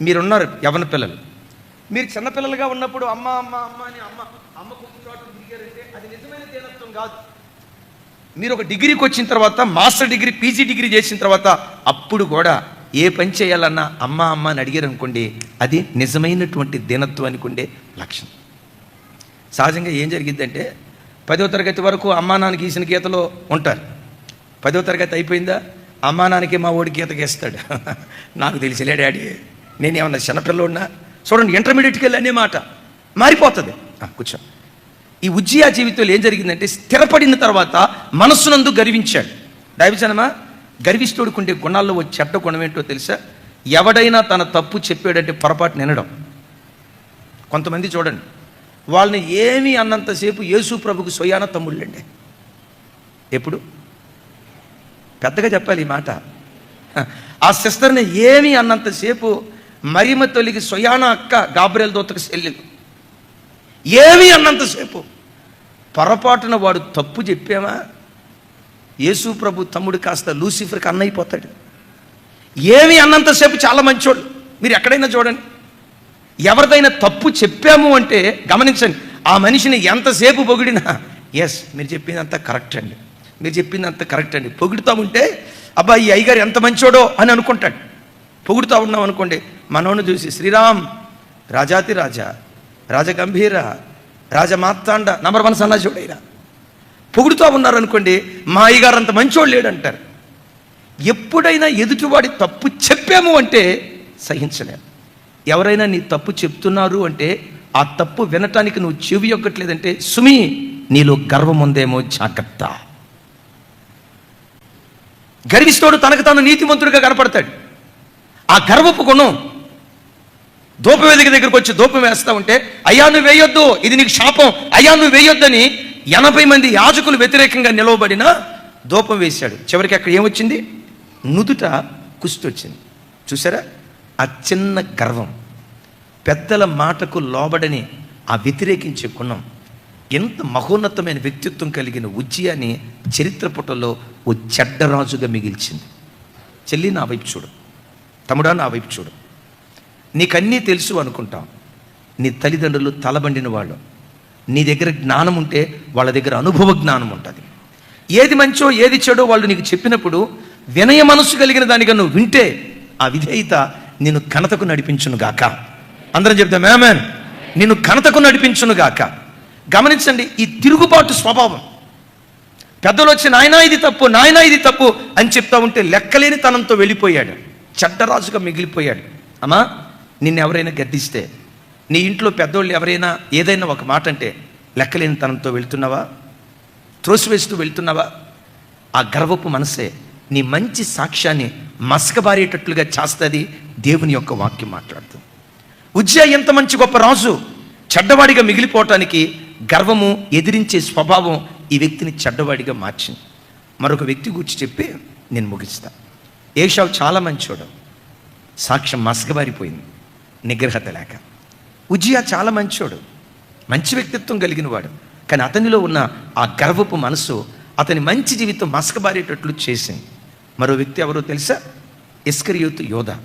Speaker 1: మీరున్నారు యవ్వన పిల్లలు, మీరు చిన్నపిల్లలుగా ఉన్నప్పుడు అమ్మ అమ్మ అమ్మ అని అమ్మ కొంచెం దిగారంటే అది నిజమైన దీనత్వం కాదు. మీరు ఒక డిగ్రీకి వచ్చిన తర్వాత, మాస్టర్ డిగ్రీ, పీజీ డిగ్రీ చేసిన తర్వాత, అప్పుడు కూడా ఏ పని చేయాలన్నా అమ్మ అమ్మ అని అడిగారు అనుకోండి, అది నిజమైనటువంటి దీనత్వానికి ఉండే లక్షణం. సహజంగా ఏం జరిగిద్దంటే, 10వ తరగతి వరకు అమ్మా నాన్న గీసిన గీతలో ఉంటారు. 10వ తరగతి అయిపోయిందా, అమ్మా నాన్నకి మా ఓడి గీత గీస్తాడు. నాకు తెలిసిలే డాడీ, నేనేమన్నా చిన్నపిల్లోడినా. చూడండి, ఇంటర్మీడియట్కి వెళ్ళి అనే మాట మారిపోతుంది. కూర్చో. ఈ ఉజ్జియా జీవితంలో ఏం జరిగిందంటే, స్థిరపడిన తర్వాత మనస్సునందు గర్వించాడు. దైవజనమా, గర్విస్తుడుకుండే గుణాల్లో ఓ చెడ్డ గుణం ఏంటో తెలుసా? ఎవడైనా తన తప్పు చెప్పాడంటే పొరపాటు నినడం. కొంతమంది చూడండి, వాళ్ళని ఏమీ అన్నంతసేపు యేసు ప్రభుకు స్వయాన తమ్ముళ్ళండి. ఎప్పుడు పెద్దగా చెప్పాలి ఈ మాట. ఆ సిస్టర్ని ఏమీ అన్నంతసేపు మరియమ్మ తల్లికి స్వయాన అక్క, గాబ్రియల్ దూతకు చెల్లెలు. ఏమీ అన్నంతసేపు పొరపాటున వాడు తప్పు చెప్పామా, యేసు ప్రభు తమ్ముడు కాస్త లూసిఫర్కి అన్నైపోతాడు. ఏమీ అన్నంతసేపు చాలా మంచోడు. మీరు ఎక్కడైనా చూడండి, ఎవరిదైనా తప్పు చెప్పాము అంటే గమనించండి, ఆ మనిషిని ఎంతసేపు పొగిడినా, ఎస్ మీరు చెప్పిందంతా కరెక్ట్ అండి, మీరు చెప్పిందంతా కరెక్ట్ అండి, పొగుడుతూ ఉంటే అబ్బా ఈ అయ్యగారు ఎంత మంచోడో అని అనుకుంటాడు. పొగుడుతూ ఉన్నాం అనుకోండి, మనోని చూసి శ్రీరామ్, రాజాతి రాజా, రాజగంభీర, రాజమార్తాండ, నంబర్ 1 సన్నాజుడైనా పొగుడుతూ ఉన్నారనుకోండి, మా అయ్యగారు అంత మంచోడు లేడంటారు. ఎప్పుడైనా ఎదుటివాడి తప్పు చెప్పాము అంటే సహించలేము. ఎవరైనా నీ తప్పు చెప్తున్నారు అంటే ఆ తప్పు వినటానికి నువ్వు చెవి యొక్కట్లేదంటే సుమి, నీలో గర్వం ఉందేమో, జాగ్రత్త. గర్విస్తోడు తనకు తాను నీతిమంతుడిగా కనపడతాడు. ఆ గర్వపు గుణం ధూప వేదిక దగ్గరకు వచ్చి ధూపం వేస్తా ఉంటే, అయ్యా నువ్వు వేయొద్దు, ఇది నీకు శాపం, అయ్యా నువ్వు వేయొద్దని 80 మంది యాజకులు వ్యతిరేకంగా నిలవబడిన ధూపం వేశాడు. చివరికి అక్కడ ఏమొచ్చింది? నుదుట కుష్టి వచ్చింది. చూసారా? ఆ చిన్న గర్వం, పెద్దల మాటకు లోబడని ఆ వ్యతిరేకించే గుణం, ఎంత మహోన్నతమైన వ్యక్తిత్వం కలిగిన ఉజ్జియాని చరిత్ర పుటల్లో ఓ చెడ్డరాజుగా మిగిల్చింది. చెల్లి నా వైపు చూడు, తమ్ముడా నా వైపు చూడు. నీకన్నీ తెలుసు అనుకుంటాం. నీ తల్లిదండ్రులు తలబండిన వాళ్ళు, నీ దగ్గర జ్ఞానం ఉంటే వాళ్ళ దగ్గర అనుభవ జ్ఞానం ఉంటుంది. ఏది మంచో ఏది చెడో వాళ్ళు నీకు చెప్పినప్పుడు వినయ మనస్సు కలిగిన దానిగా నువ్వు వింటే ఆ విధేయత నిన్ను ఘనతకు నడిపించునుగాక. అందరం చెప్తాం ఆమేన్. నిన్ను ఘనతకు నడిపించునుగాక. గమనించండి, ఈ తిరుగుబాటు స్వభావం. పెద్దలు వచ్చి నాయనా ఇది తప్పు, నాయనా ఇది తప్పు అని చెప్తా ఉంటే లెక్కలేని తనంతో వెళ్ళిపోయాడు, చెడ్డరాజుగా మిగిలిపోయాడు. అమ్మా, నిన్ను ఎవరైనా గద్దిస్తే, నీ ఇంట్లో పెద్దోళ్ళు ఎవరైనా ఏదైనా ఒక మాట అంటే లెక్కలేని తనంతో వెళ్తున్నావా? త్రోసివేస్తూ వెళ్తున్నావా? ఆ గర్వపు మనసే నీ మంచి సాక్ష్యాన్ని మసకబారేటట్లుగా చేస్తుంది. దేవుని యొక్క వాక్యం మాట్లాడుతుంది. ఉజ్జియా ఎంత మంచి గొప్ప రాజు, చెడ్డవాడిగా మిగిలిపోవటానికి గర్వము, ఎదిరించే స్వభావం ఈ వ్యక్తిని చెడ్డవాడిగా మార్చింది. మరొక వ్యక్తి గురించి చెప్పి నేను ముగిస్తా. ఏషావు చాలా మంచోడు, సాక్ష్యం మసకబారిపోయింది నిగ్రహత లేక. ఉజ్జియా చాలా మంచోడు, మంచి వ్యక్తిత్వం కలిగిన వాడు, కానీ అతనిలో ఉన్న ఆ గర్వపు మనసు అతని మంచి జీవితం మసకబారేటట్లు చేసింది. మరో వ్యక్తి ఎవరో తెలుసా? ఇస్కరియోతు యోధా.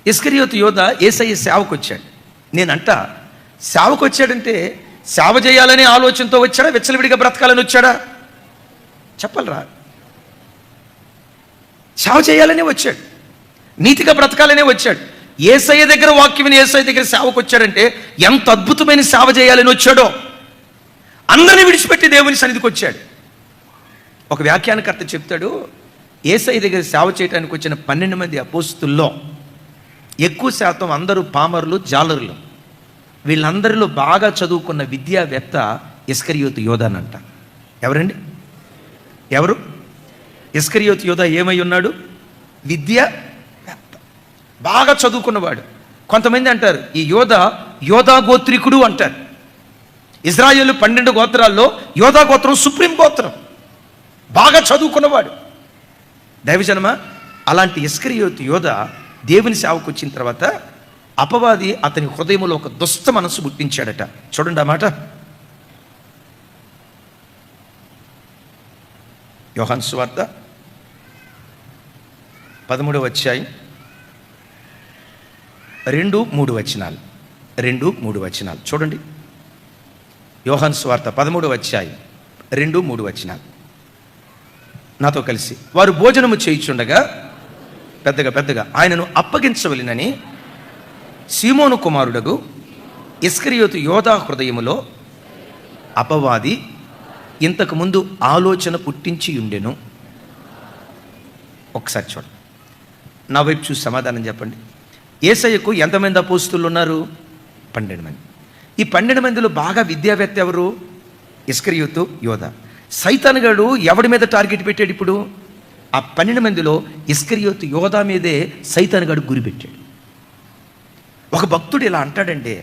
Speaker 1: ఇస్కరియోతు యోధా యేసయ్య సేవకు వచ్చాడు. నేనంట సేవకు వచ్చాడంటే సేవ చేయాలనే ఆలోచనతో వచ్చాడా, విచ్చలవిడిగా బ్రతకాలని వచ్చాడా? చెప్పాలరా. సేవ చేయాలనే వచ్చాడు, నీతిగా బ్రతకాలనే వచ్చాడు. యేసయ్య దగ్గర వాక్యం విని యేసయ్య దగ్గర సేవకు వచ్చాడంటే ఎంత అద్భుతమైన సేవ చేయాలని వచ్చాడో. అందరిని విడిచిపెట్టి దేవుని సన్నిధికి వచ్చాడు. ఒక వ్యాఖ్యానకర్త చెప్తాడు, యేసయ్య దగ్గర సేవ చేయడానికి వచ్చిన 12 మంది అపోస్తుల్లో ఎక్కువ శాతం అందరూ పామరులు, జాలరులు. వీళ్ళందరిలో బాగా చదువుకున్న విద్యావేత్త ఇస్కరియోతు యోధానంట. ఎవరండి? ఎవరు? ఇస్కరియోతు యోధా ఏమై ఉన్నాడు? విద్యావేత్త, బాగా చదువుకున్నవాడు. కొంతమంది అంటారు ఈ యోధా గోత్రికుడు అంటారు. ఇజ్రాయేలు 12 గోత్రాల్లో యోధా గోత్రం సుప్రీం గోత్రం, బాగా చదువుకున్నవాడు. దైవజనమా, అలాంటి ఇస్కరియోతు యోధా దేవుని సేవకు వచ్చిన తర్వాత అపవాది అతని హృదయంలో ఒక దుష్ట మనసు పుట్టించాడట. చూడండి ఆ మాట. యోహాను సువార్త 13వ అధ్యాయం 2-3 వచనాలు. 2-3 వచనాలు చూడండి. యోహాను సువార్త 13వ అధ్యాయం 2-3 వచనాలు నాతో కలిసి. వారు భోజనము చేయుచుండగా పెద్దగా ఆయనను అప్పగించవలెనని సీమోను కుమారుడగు ఇస్కరియోతు యోధా హృదయములో అపవాది ఇంతకుముందు ఆలోచన పుట్టించి ఉండెను. ఒకసారి చూడండి, నా వైపు చూసి సమాధానం చెప్పండి. యేసయ్యకు ఎంతమంది అపోస్తులు ఉన్నారు? 12 మంది. ఈ 12 మందిలో బాగా విద్యావేత్త ఎవరు? ఇస్కరియోతు యోధా. సైతానుగాడు ఎవడి మీద టార్గెట్ పెట్టాడు? ఇప్పుడు ఆ 12 మందిలో ఇస్కరియోతు యోధా మీదే సైతానుగాడు గురిపెట్టాడు. ఒక భక్తుడు ఇలా అంటాడండి,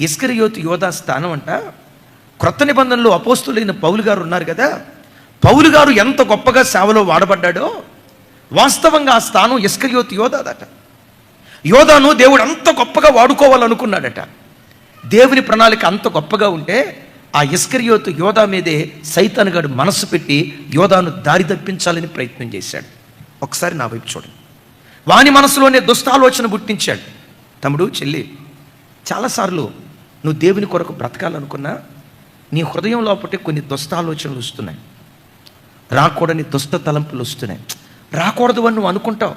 Speaker 1: ఇస్కరియోతు యోధా స్థానం అంట క్రొత్త నిబంధనలో అపోస్తులైన పౌలు గారు ఉన్నారు కదా, పౌలు గారు ఎంత గొప్పగా సేవలో వాడబడ్డాడో వాస్తవంగా ఆ స్థానం ఇస్కరియోతు యోధాదట. యోధాను దేవుడు అంత గొప్పగా వాడుకోవాలనుకున్నాడట. దేవుని ప్రణాళిక అంత గొప్పగా ఉంటే ఆ ఇస్కరియోతు యోధా మీదే సైతానుగాడు మనసు పెట్టి యోధాను దారి తప్పించాలని ప్రయత్నం చేశాడు. ఒకసారి నా వైపు చూడండి. వాని మనసులోనే దుష్టాలోచన పుట్టించాడు. తమ్ముడు, చెల్లి, చాలాసార్లు నువ్వు దేవుని కొరకు బ్రతకాలనుకున్నా నీ హృదయం లోపటే కొన్ని దుష్టాలోచనలు వస్తున్నాయి, రాకూడని దుష్ట తలంపులు వస్తున్నాయి. రాకూడదు అని నువ్వు అనుకుంటావు,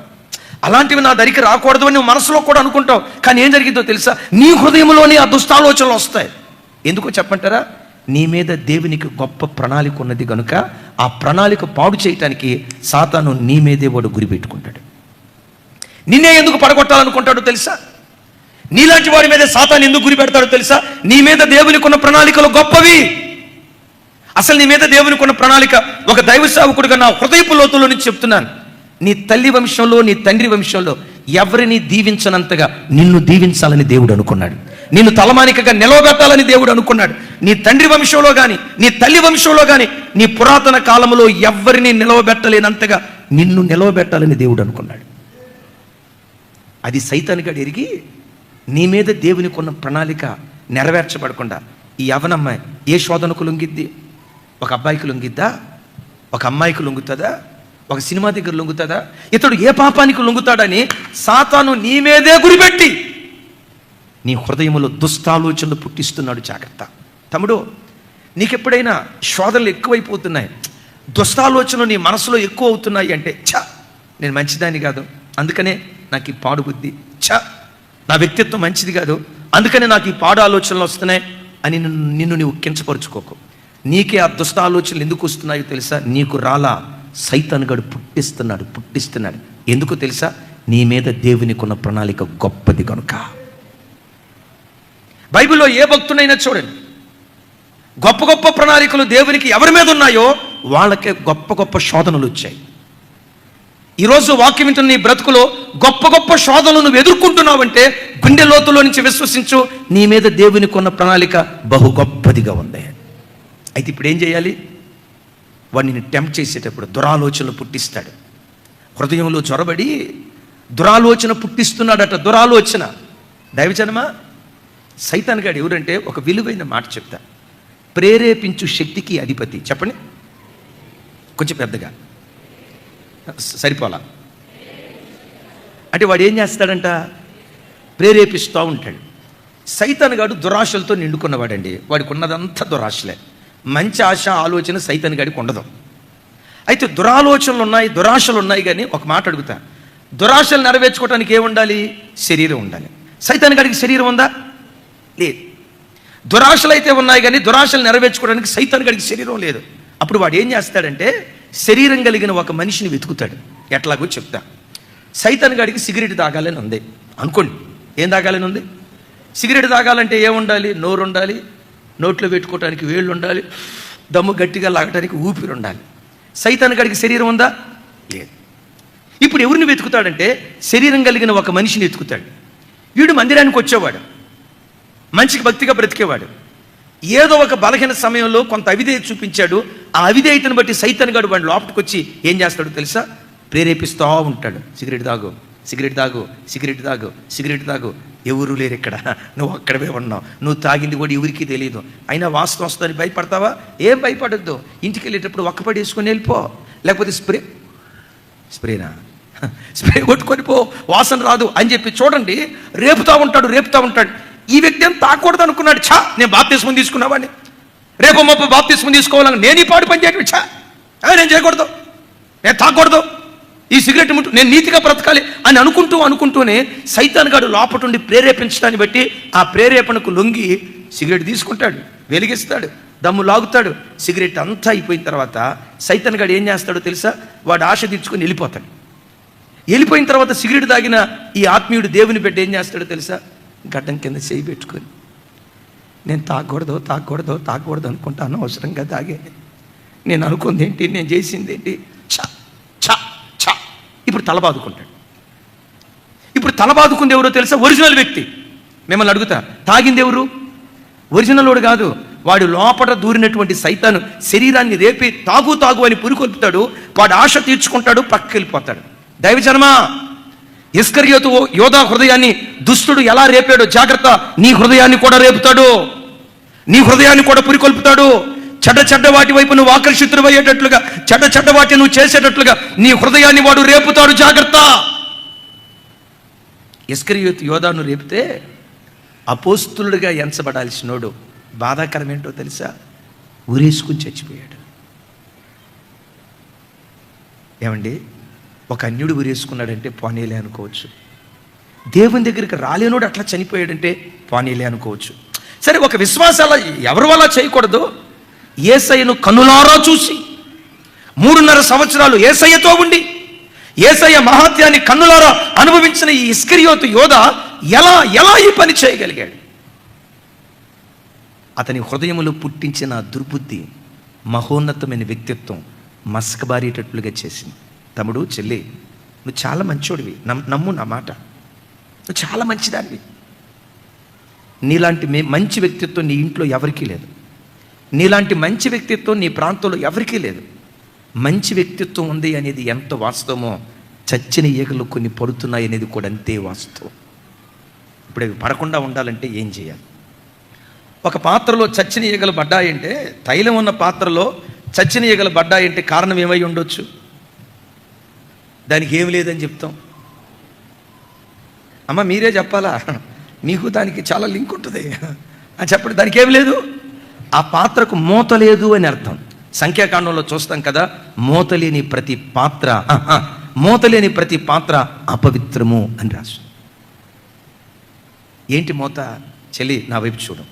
Speaker 1: అలాంటివి నా దరికి రాకూడదు అని నువ్వు మనసులో కూడా అనుకుంటావు. కానీ ఏం జరిగిందో తెలుసా? నీ హృదయంలోనే ఆ దుష్టాలోచనలు వస్తాయి. ఎందుకో చెప్పంటారా? నీ మీద దేవునికి గొప్ప ప్రణాళిక ఉన్నది కనుక ఆ ప్రణాళిక పాడు చేయటానికి సాతాను నీ మీదే వాడు గురి పెట్టుకుంటాడు. నిన్నే ఎందుకు పడగొట్టాలనుకుంటాడో తెలుసా? నీలాంటి వాడి మీద సాతాను ఎందుకు గురి పెడతాడో తెలుసా? నీ మీద దేవునికి ఉన్న ప్రణాళికలు గొప్పవి. అసలు నీ మీద దేవునికి ఉన్న ప్రణాళిక, ఒక దైవ సేవకుడిగా నా హృదయపు లోతులో నుంచి చెప్తున్నాను, నీ తల్లి వంశంలో నీ తండ్రి వంశంలో ఎవరిని దీవించనంతగా నిన్ను దీవించాలని దేవుడు అనుకున్నాడు. నిన్ను తలమానికగా నిలవబెట్టాలని దేవుడు అనుకున్నాడు. నీ తండ్రి వంశంలో కానీ నీ తల్లి వంశంలో కానీ నీ పురాతన కాలంలో ఎవరిని నిలవబెట్టలేనంతగా నిన్ను నిలవబెట్టాలని దేవుడు అనుకున్నాడు. అది సైతానుగాడు ఎరిగి నీ మీద దేవునికి ఉన్న ప్రణాళిక నెరవేర్చబడకుండా ఈ యవనమ్మాయి ఏ శోధనకు లొంగిద్ది? ఒక అబ్బాయికి లొంగిద్దా? ఒక అమ్మాయికి లొంగుతుందా? ఒక సినిమా దగ్గర లొంగుతుందా? ఇతడు ఏ పాపానికి లొంగుతాడని సాతాను నీ మీదే గురిపెట్టి నీ హృదయంలో దుష్టాలోచనలు పుట్టిస్తున్నాడు. జాగ్రత్త తమ్ముడు. నీకెప్పుడైనా శోధనలు ఎక్కువైపోతున్నాయి, దుష్టాలోచనలు నీ మనసులో ఎక్కువ అవుతున్నాయి అంటే, నేను మంచిదాన్ని కాదు అందుకనే నాకు ఈ పాడు బుద్ధి, నా వ్యక్తిత్వం మంచిది కాదు అందుకనే నాకు ఈ పాడు ఆలోచనలు వస్తున్నాయి అని నిన్ను నీవు కించపరుచుకోకు. నీకే ఆ దుష్ట ఆలోచనలు ఎందుకు వస్తున్నాయో తెలుసా? నీకు రాలా, సైతానుగాడు పుట్టిస్తున్నాడు. ఎందుకు తెలుసా? నీ మీద దేవునికి ఉన్న ప్రణాళిక గొప్పది కనుక. బైబిల్లో ఏ భక్తునైనా చూడండి, గొప్ప గొప్ప ప్రణాళికలు దేవునికి ఎవరి మీద ఉన్నాయో వాళ్ళకే గొప్ప గొప్ప శోధనలు వచ్చాయి. ఈరోజు వాక్యం వింటున్న నీ బ్రతుకులో గొప్ప గొప్ప శోధనలు నువ్వు ఎదుర్కొంటున్నావంటే గుండె లోతులో నుంచి విశ్వసించు, నీ మీద దేవునికి ఉన్న ప్రణాళిక బహు గొప్పదిగా ఉంది. అయితే ఇప్పుడు ఏం చేయాలి? వాడిని టెంప్ట్ చేసేటప్పుడు దురాలోచనలు పుట్టిస్తాడు. హృదయంలో చొరబడి దురాలోచన పుట్టిస్తున్నాడట. దురాలోచన దైవజనమా, సైతాన్ గాడు ఎవరంటే ఒక విలువైన మాట చెప్తా, ప్రేరేపించు శక్తికి అధిపతి. చెప్పండి కొంచెం పెద్దగా, సరిపోలా. అంటే వాడు ఏం చేస్తాడంట? ప్రేరేపిస్తూ ఉంటాడు. సైతాన్ గాడు దురాశలతో నిండుకున్నవాడండి. వాడికి ఉన్నదంతా దురాశలే. మంచి ఆశ ఆలోచన సైతాన్ గాడికి ఉండదు. అయితే దురాలోచనలు ఉన్నాయి, దురాశలు ఉన్నాయి. కానీ ఒక మాట అడుగుతా, దురాశలు నెరవేర్చుకోవడానికి ఏముండాలి? శరీరం ఉండాలి. సైతాన్ గాడికి శరీరం ఉందా? లేదు. దురాశలు అయితే ఉన్నాయి కానీ దురాశలు నెరవేర్చుకోవడానికి సైతాన్ గాడికి శరీరం లేదు. అప్పుడు వాడు ఏం చేస్తాడంటే శరీరం కలిగిన ఒక మనిషిని వెతుకుతాడు. ఎట్లాగో చెప్తా. సైతాన్ గాడికి సిగరెట్ తాగాలని ఉంది అనుకోండి. ఏం తాగాలని ఉంది? సిగరెట్ తాగాలంటే ఏముండాలి? నోరు ఉండాలి, నోట్లో పెట్టుకోవడానికి వేళ్ళు ఉండాలి, దమ్ము గట్టిగా లాగటానికి ఊపిరి ఉండాలి. సైతాన్ గాడికి శరీరం ఉందా? లేదు. ఇప్పుడు ఎవరిని వెతుకుతాడంటే శరీరం కలిగిన ఒక మనిషిని వెతుకుతాడు. వీడు మందిరానికి వచ్చేవాడు, మంచికి భక్తిగా బ్రతికేవాడు. ఏదో ఒక బలహీన సమయంలో కొంత అవిధేయత చూపించాడు. ఆ అవిధేయతను బట్టి సైతాన్ గాడు వాడి లోపలికి వచ్చి ఏం చేస్తాడో తెలుసా? ప్రేరేపిస్తూ ఉంటాడు. సిగరెట్ తాగు, సిగరెట్ తాగు, సిగరెట్ తాగు, సిగరెట్ తాగు. ఎవరు లేరు ఇక్కడ, నువ్వు అక్కడవే ఉన్నావు, నువ్వు తాగింది కూడా ఎవరికి తెలియదు. అయినా వాసన వస్తుందని భయపడతావా? ఏం భయపడద్దు. ఇంటికి వెళ్ళేటప్పుడు ఒక్కపడి వేసుకొని వెళ్ళిపో, లేకపోతే స్ప్రేనా స్ప్రే కొట్టుకొని పో, వాసన రాదు అని చెప్పి చూడండి రేపుతా ఉంటాడు. ఈ వ్యక్తి ఏం తాకూడదు అనుకున్నాడు. నేను బాప్తిస్మం తీసుకున్నావాడిని, రేపు మొప్ప బాప్తిస్మం తీసుకోవాలని నేను ఈ పాడు పని చేయడం నేను చేయకూడదు, నేను తాకూడదు, ఈ సిగరెట్ ముట్టు, నేను నీతిగా బ్రతకాలి అని అనుకుంటూనే సైతాన్ గాడు లోపటుండి ప్రేరేపించడాన్ని బట్టి ఆ ప్రేరేపణకు లొంగి సిగరెట్ తీసుకుంటాడు, వెలిగిస్తాడు, దమ్ము లాగుతాడు. సిగరెట్ అంతా అయిపోయిన తర్వాత సైతాన్ గాడు ఏం చేస్తాడో తెలుసా? వాడు ఆశ తీర్చుకొని వెళ్ళిపోయిన తర్వాత సిగరెట్ తాగిన ఈ ఆత్మీయుడు దేవుని పెట్టి ఏం చేస్తాడో తెలుసా? గడ్డం కింద చేయి పెట్టుకొని నేను తాగకూడదు అనుకుంటాను, అవసరంగా తాగే, నేను అనుకుంది ఏంటి, నేను చేసింది ఏంటి, ఇప్పుడు తలబాదుకుంటాడు. ఇప్పుడు తలబాదుకుంది ఎవరో తెలుసా? ఒరిజినల్ వ్యక్తి. మిమ్మల్ని అడుగుతా, తాగింది ఎవరు? ఒరిజినల్ వాడు కాదు. వాడు లోపల దూరినటువంటి సైతాను శరీరాన్ని రేపి తాగు అని పురికొల్పుతాడు. వాడు ఆశ తీర్చుకుంటాడు, పక్కకి వెళ్ళిపోతాడు. దైవజనమా, ఇస్కరియోతు యోధా హృదయాన్ని దుష్టుడు ఎలా రేపాడో జాగ్రత్త. నీ హృదయాన్ని కూడా రేపుతాడు, నీ హృదయాన్ని కూడా పురికొల్పుతాడు. చెడ్డ వాటి వైపు నువ్వు ఆకర్షితుడయ్యేటట్లుగా, చెడ్డ వాటి నువ్వు చేసేటట్లుగా నీ హృదయాన్ని వాడు రేపుతాడు, జాగ్రత్త. ఇస్కరియోతు యోధాను రేపితే అపోస్తులుడిగా ఎంచబడాల్సినోడు బాధాకరం ఏంటో తెలుసా? ఊరేసుకుని చచ్చిపోయాడు. ఏమండి, ఒక అన్యుడు ఊరేసుకున్నాడంటే పోనీలే అనుకోవచ్చు. దేవుని దగ్గరికి రాలేనోడు అట్లా చనిపోయాడంటే పోనీలే అనుకోవచ్చు. సరే, ఒక విశ్వాసాల ఎవరి వల్ల చేయకూడదు? యేసయ్యను కన్నులారా చూసి 3.5 సంవత్సరాలు యేసయ్యతో ఉండి యేసయ్య మహాత్యాన్ని కన్నులారా అనుభవించిన ఈ ఇస్కరియోతు యోధ ఎలా ఈ పని చేయగలిగాడు? అతని హృదయములో పుట్టించిన దుర్బుద్ధి మహోన్నతమైన వ్యక్తిత్వం మసకబారేటట్లుగా చేసింది. తమ్ముడు, చెల్లి, నువ్వు చాలా మంచోడివి, నమ్ము నా మాట, నువ్వు చాలా మంచిదానివి. నీలాంటి మంచి వ్యక్తిత్వం నీ ఇంట్లో ఎవరికీ లేదు. నీలాంటి మంచి వ్యక్తిత్వం నీ ప్రాంతంలో ఎవరికీ లేదు. మంచి వ్యక్తిత్వం ఉంది అనేది ఎంత వాస్తవమో చచ్చిన ఈగలు కొన్ని పడుతున్నాయి అనేది కూడా అంతే వాస్తవం. ఇప్పుడు అవి పడకుండా ఉండాలంటే ఏం చేయాలి? ఒక పాత్రలో చచ్చిన ఈగలు పడ్డాయంటే, తైలం ఉన్న పాత్రలో చచ్చిన ఈగలు పడ్డాయంటే కారణం ఏమై ఉండొచ్చు? దానికి ఏమి లేదని చెప్తాం. అమ్మ మీరే చెప్పాలా? మీకు దానికి చాలా లింక్ ఉంటుంది అని చెప్పండి. దానికి ఏమి లేదు, ఆ పాత్రకు మూత లేదు అని అర్థం. సంఖ్యాకాండంలో చూస్తాం కదా, మూతలేని ప్రతి పాత్ర అపవిత్రము అని రాసు. ఏంటి మూత? చెల్లి, నా వైపు చూడు.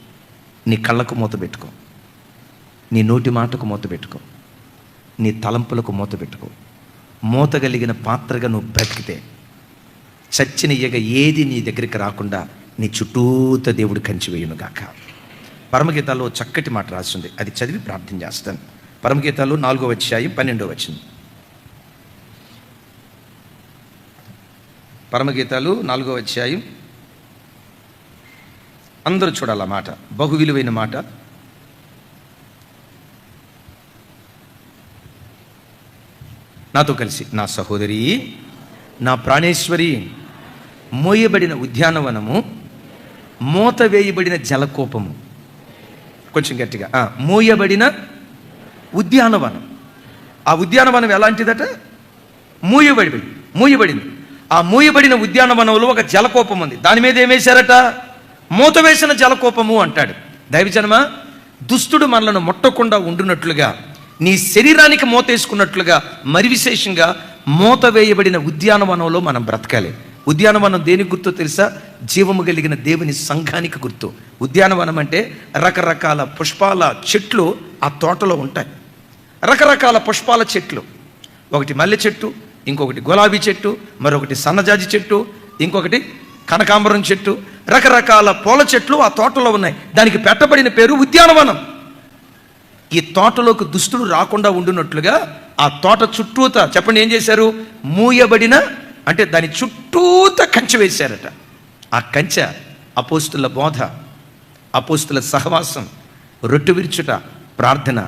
Speaker 1: నీ కళ్ళకు మూత పెట్టుకో, నీ నోటి మాటకు మూత పెట్టుకో, నీ తలంపులకు మూత పెట్టుకో. మూత కలిగిన పాత్రగా నువ్వు బ్రతికితే చచ్చిన ఈగ ఏది నీ దగ్గరికి రాకుండా నీ చుట్టూత దేవుడు కంచి వేయును గాక. పరమగీతాల్లో చక్కటి మాట రాస్తుంది, అది చదివి ప్రార్థన చేస్తాను. పరమగీతాలు 4వ అధ్యాయం 12వ వచనం. పరమగీతాలు 4వ అధ్యాయం, అందరూ చూడాలి ఆ మాట, బహు విలువైన మాట. నాతో కలిసి, నా సహోదరి, నా ప్రాణేశ్వరి, మోయబడిన ఉద్యానవనము, మూత వేయబడిన జలకోపము. కొంచెం గట్టిగా, మోయబడిన ఉద్యానవనం. ఆ ఉద్యానవనం ఎలాంటిదట? మూయబడింది. ఆ మూయబడిన ఉద్యానవనంలో ఒక జలకోపం ఉంది. దాని మీద ఏమేశారట? మూత వేసిన జలకోపము అంటాడు. దైవజనమా, దుష్టుడు మనలను ముట్టకుండా ఉండునట్లుగా, నీ శరీరానికి మూత వేసుకున్నట్లుగా, మరి విశేషంగా మూత వేయబడిన ఉద్యానవనంలో మనం బ్రతకాలి. ఉద్యానవనం దేనికి గుర్తు తెలుసా? జీవము కలిగిన దేవుని సంఘానికి గుర్తు. ఉద్యానవనం అంటే రకరకాల పుష్పాల చెట్లు ఆ తోటలో ఉంటాయి. రకరకాల పుష్పాల చెట్లు, ఒకటి మల్లె చెట్టు, ఇంకొకటి గులాబీ చెట్టు, మరొకటి సన్నజాజి చెట్టు, ఇంకొకటి కనకాంబరం చెట్టు, రకరకాల పూల చెట్లు ఆ తోటలో ఉన్నాయి. దానికి పెట్టబడిన పేరు ఉద్యానవనం. ఈ తోటలోకి దుష్టుడు రాకుండా ఉండునట్లుగా ఆ తోట చుట్టూత, చెప్పండి ఏం చేశారు? మూయబడిన, అంటే దాని చుట్టూత కంచె వేశారట. ఆ కంచె అపోస్తుల బోధ, అపోస్తుల సహవాసం, రొట్టె విరుచుట, ప్రార్థన.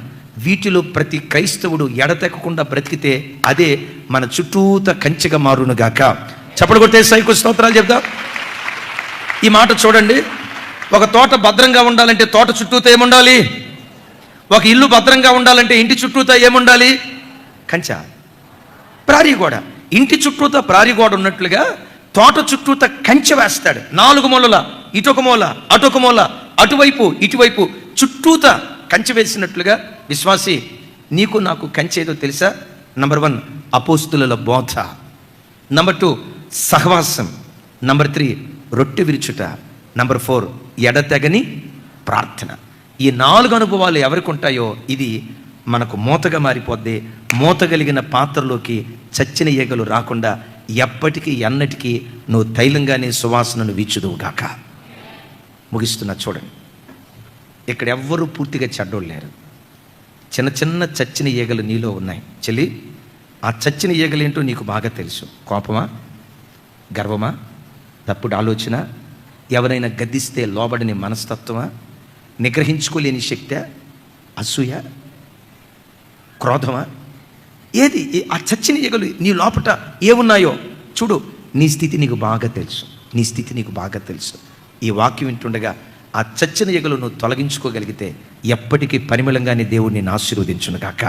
Speaker 1: వీటిలో ప్రతి క్రైస్తవుడు ఎడతెక్కకుండా బ్రతికితే అదే మన చుట్టూత కంచెగా మారునుగాక. చప్పలు కొట్టే సైకు స్తోత్రాలు చెప్దాం. ఈ మాట చూడండి, ఒక తోట భద్రంగా ఉండాలంటే తోట చుట్టూతో ఏముండాలి? ఒక ఇల్లు భద్రంగా ఉండాలంటే ఇంటి చుట్టూతో ఏముండాలి? కంచె, ప్రారీ గోడ. ఇంటి చుట్టూత ప్రారీ గోడ ఉన్నట్లుగా తోట చుట్టూత కంచె వేస్తాడు. 4 మూలల, ఇటొక మూల, అటొక మూల, అటువైపు ఇటువైపు చుట్టూత కంచె వేసినట్లుగా విశ్వాసి, నీకు నాకు కంచె ఏదో తెలుసా? నంబర్ 1 అపోస్తుల బోధ, నంబర్ 2 సహవాసం, నంబర్ 3 రొట్టె విరుచుట, నంబర్ 4 ఎడతెగని ప్రార్థన. ఈ 4 అనుభవాలు ఎవరికి ఉంటాయో ఇది మనకు మూతగా మారిపోద్ది. మూత కలిగిన పాత్రలోకి చచ్చిన ఈగలు రాకుండా ఎప్పటికీ ఎన్నటికీ నువ్వు తైలంగానే సువాసనను వీచుదువుగాక. ముగిస్తున్నా చూడండి, ఇక్కడ ఎవ్వరూ పూర్తిగా చెడ్డోళ్ళు లేరు. చిన్న చిన్న చచ్చిన ఈగలు నీలో ఉన్నాయి. చెల్లి, ఆ చచ్చిన ఈగలేంటో నీకు బాగా తెలుసు. కోపమా, గర్వమా, తప్పుడు ఆలోచన, ఎవరైనా గద్దిస్తే లోబడని మనస్తత్వమా, నిగ్రహించుకోలేని శక్తి, అసూయ, క్రోధమా? ఏది? ఆ చచ్చిన ఈగలు నీ లోపట ఏమున్నాయో చూడు. నీ స్థితి నీకు బాగా తెలుసు. నీ స్థితి నీకు బాగా తెలుసు. ఈ వాక్యం వింటుండగా ఆ చచ్చిన ఈగలు నువ్వు తొలగించుకోగలిగితే ఎప్పటికీ పరిమళంగానే దేవుడు నిన్ను ఆశీర్వదించును గాక.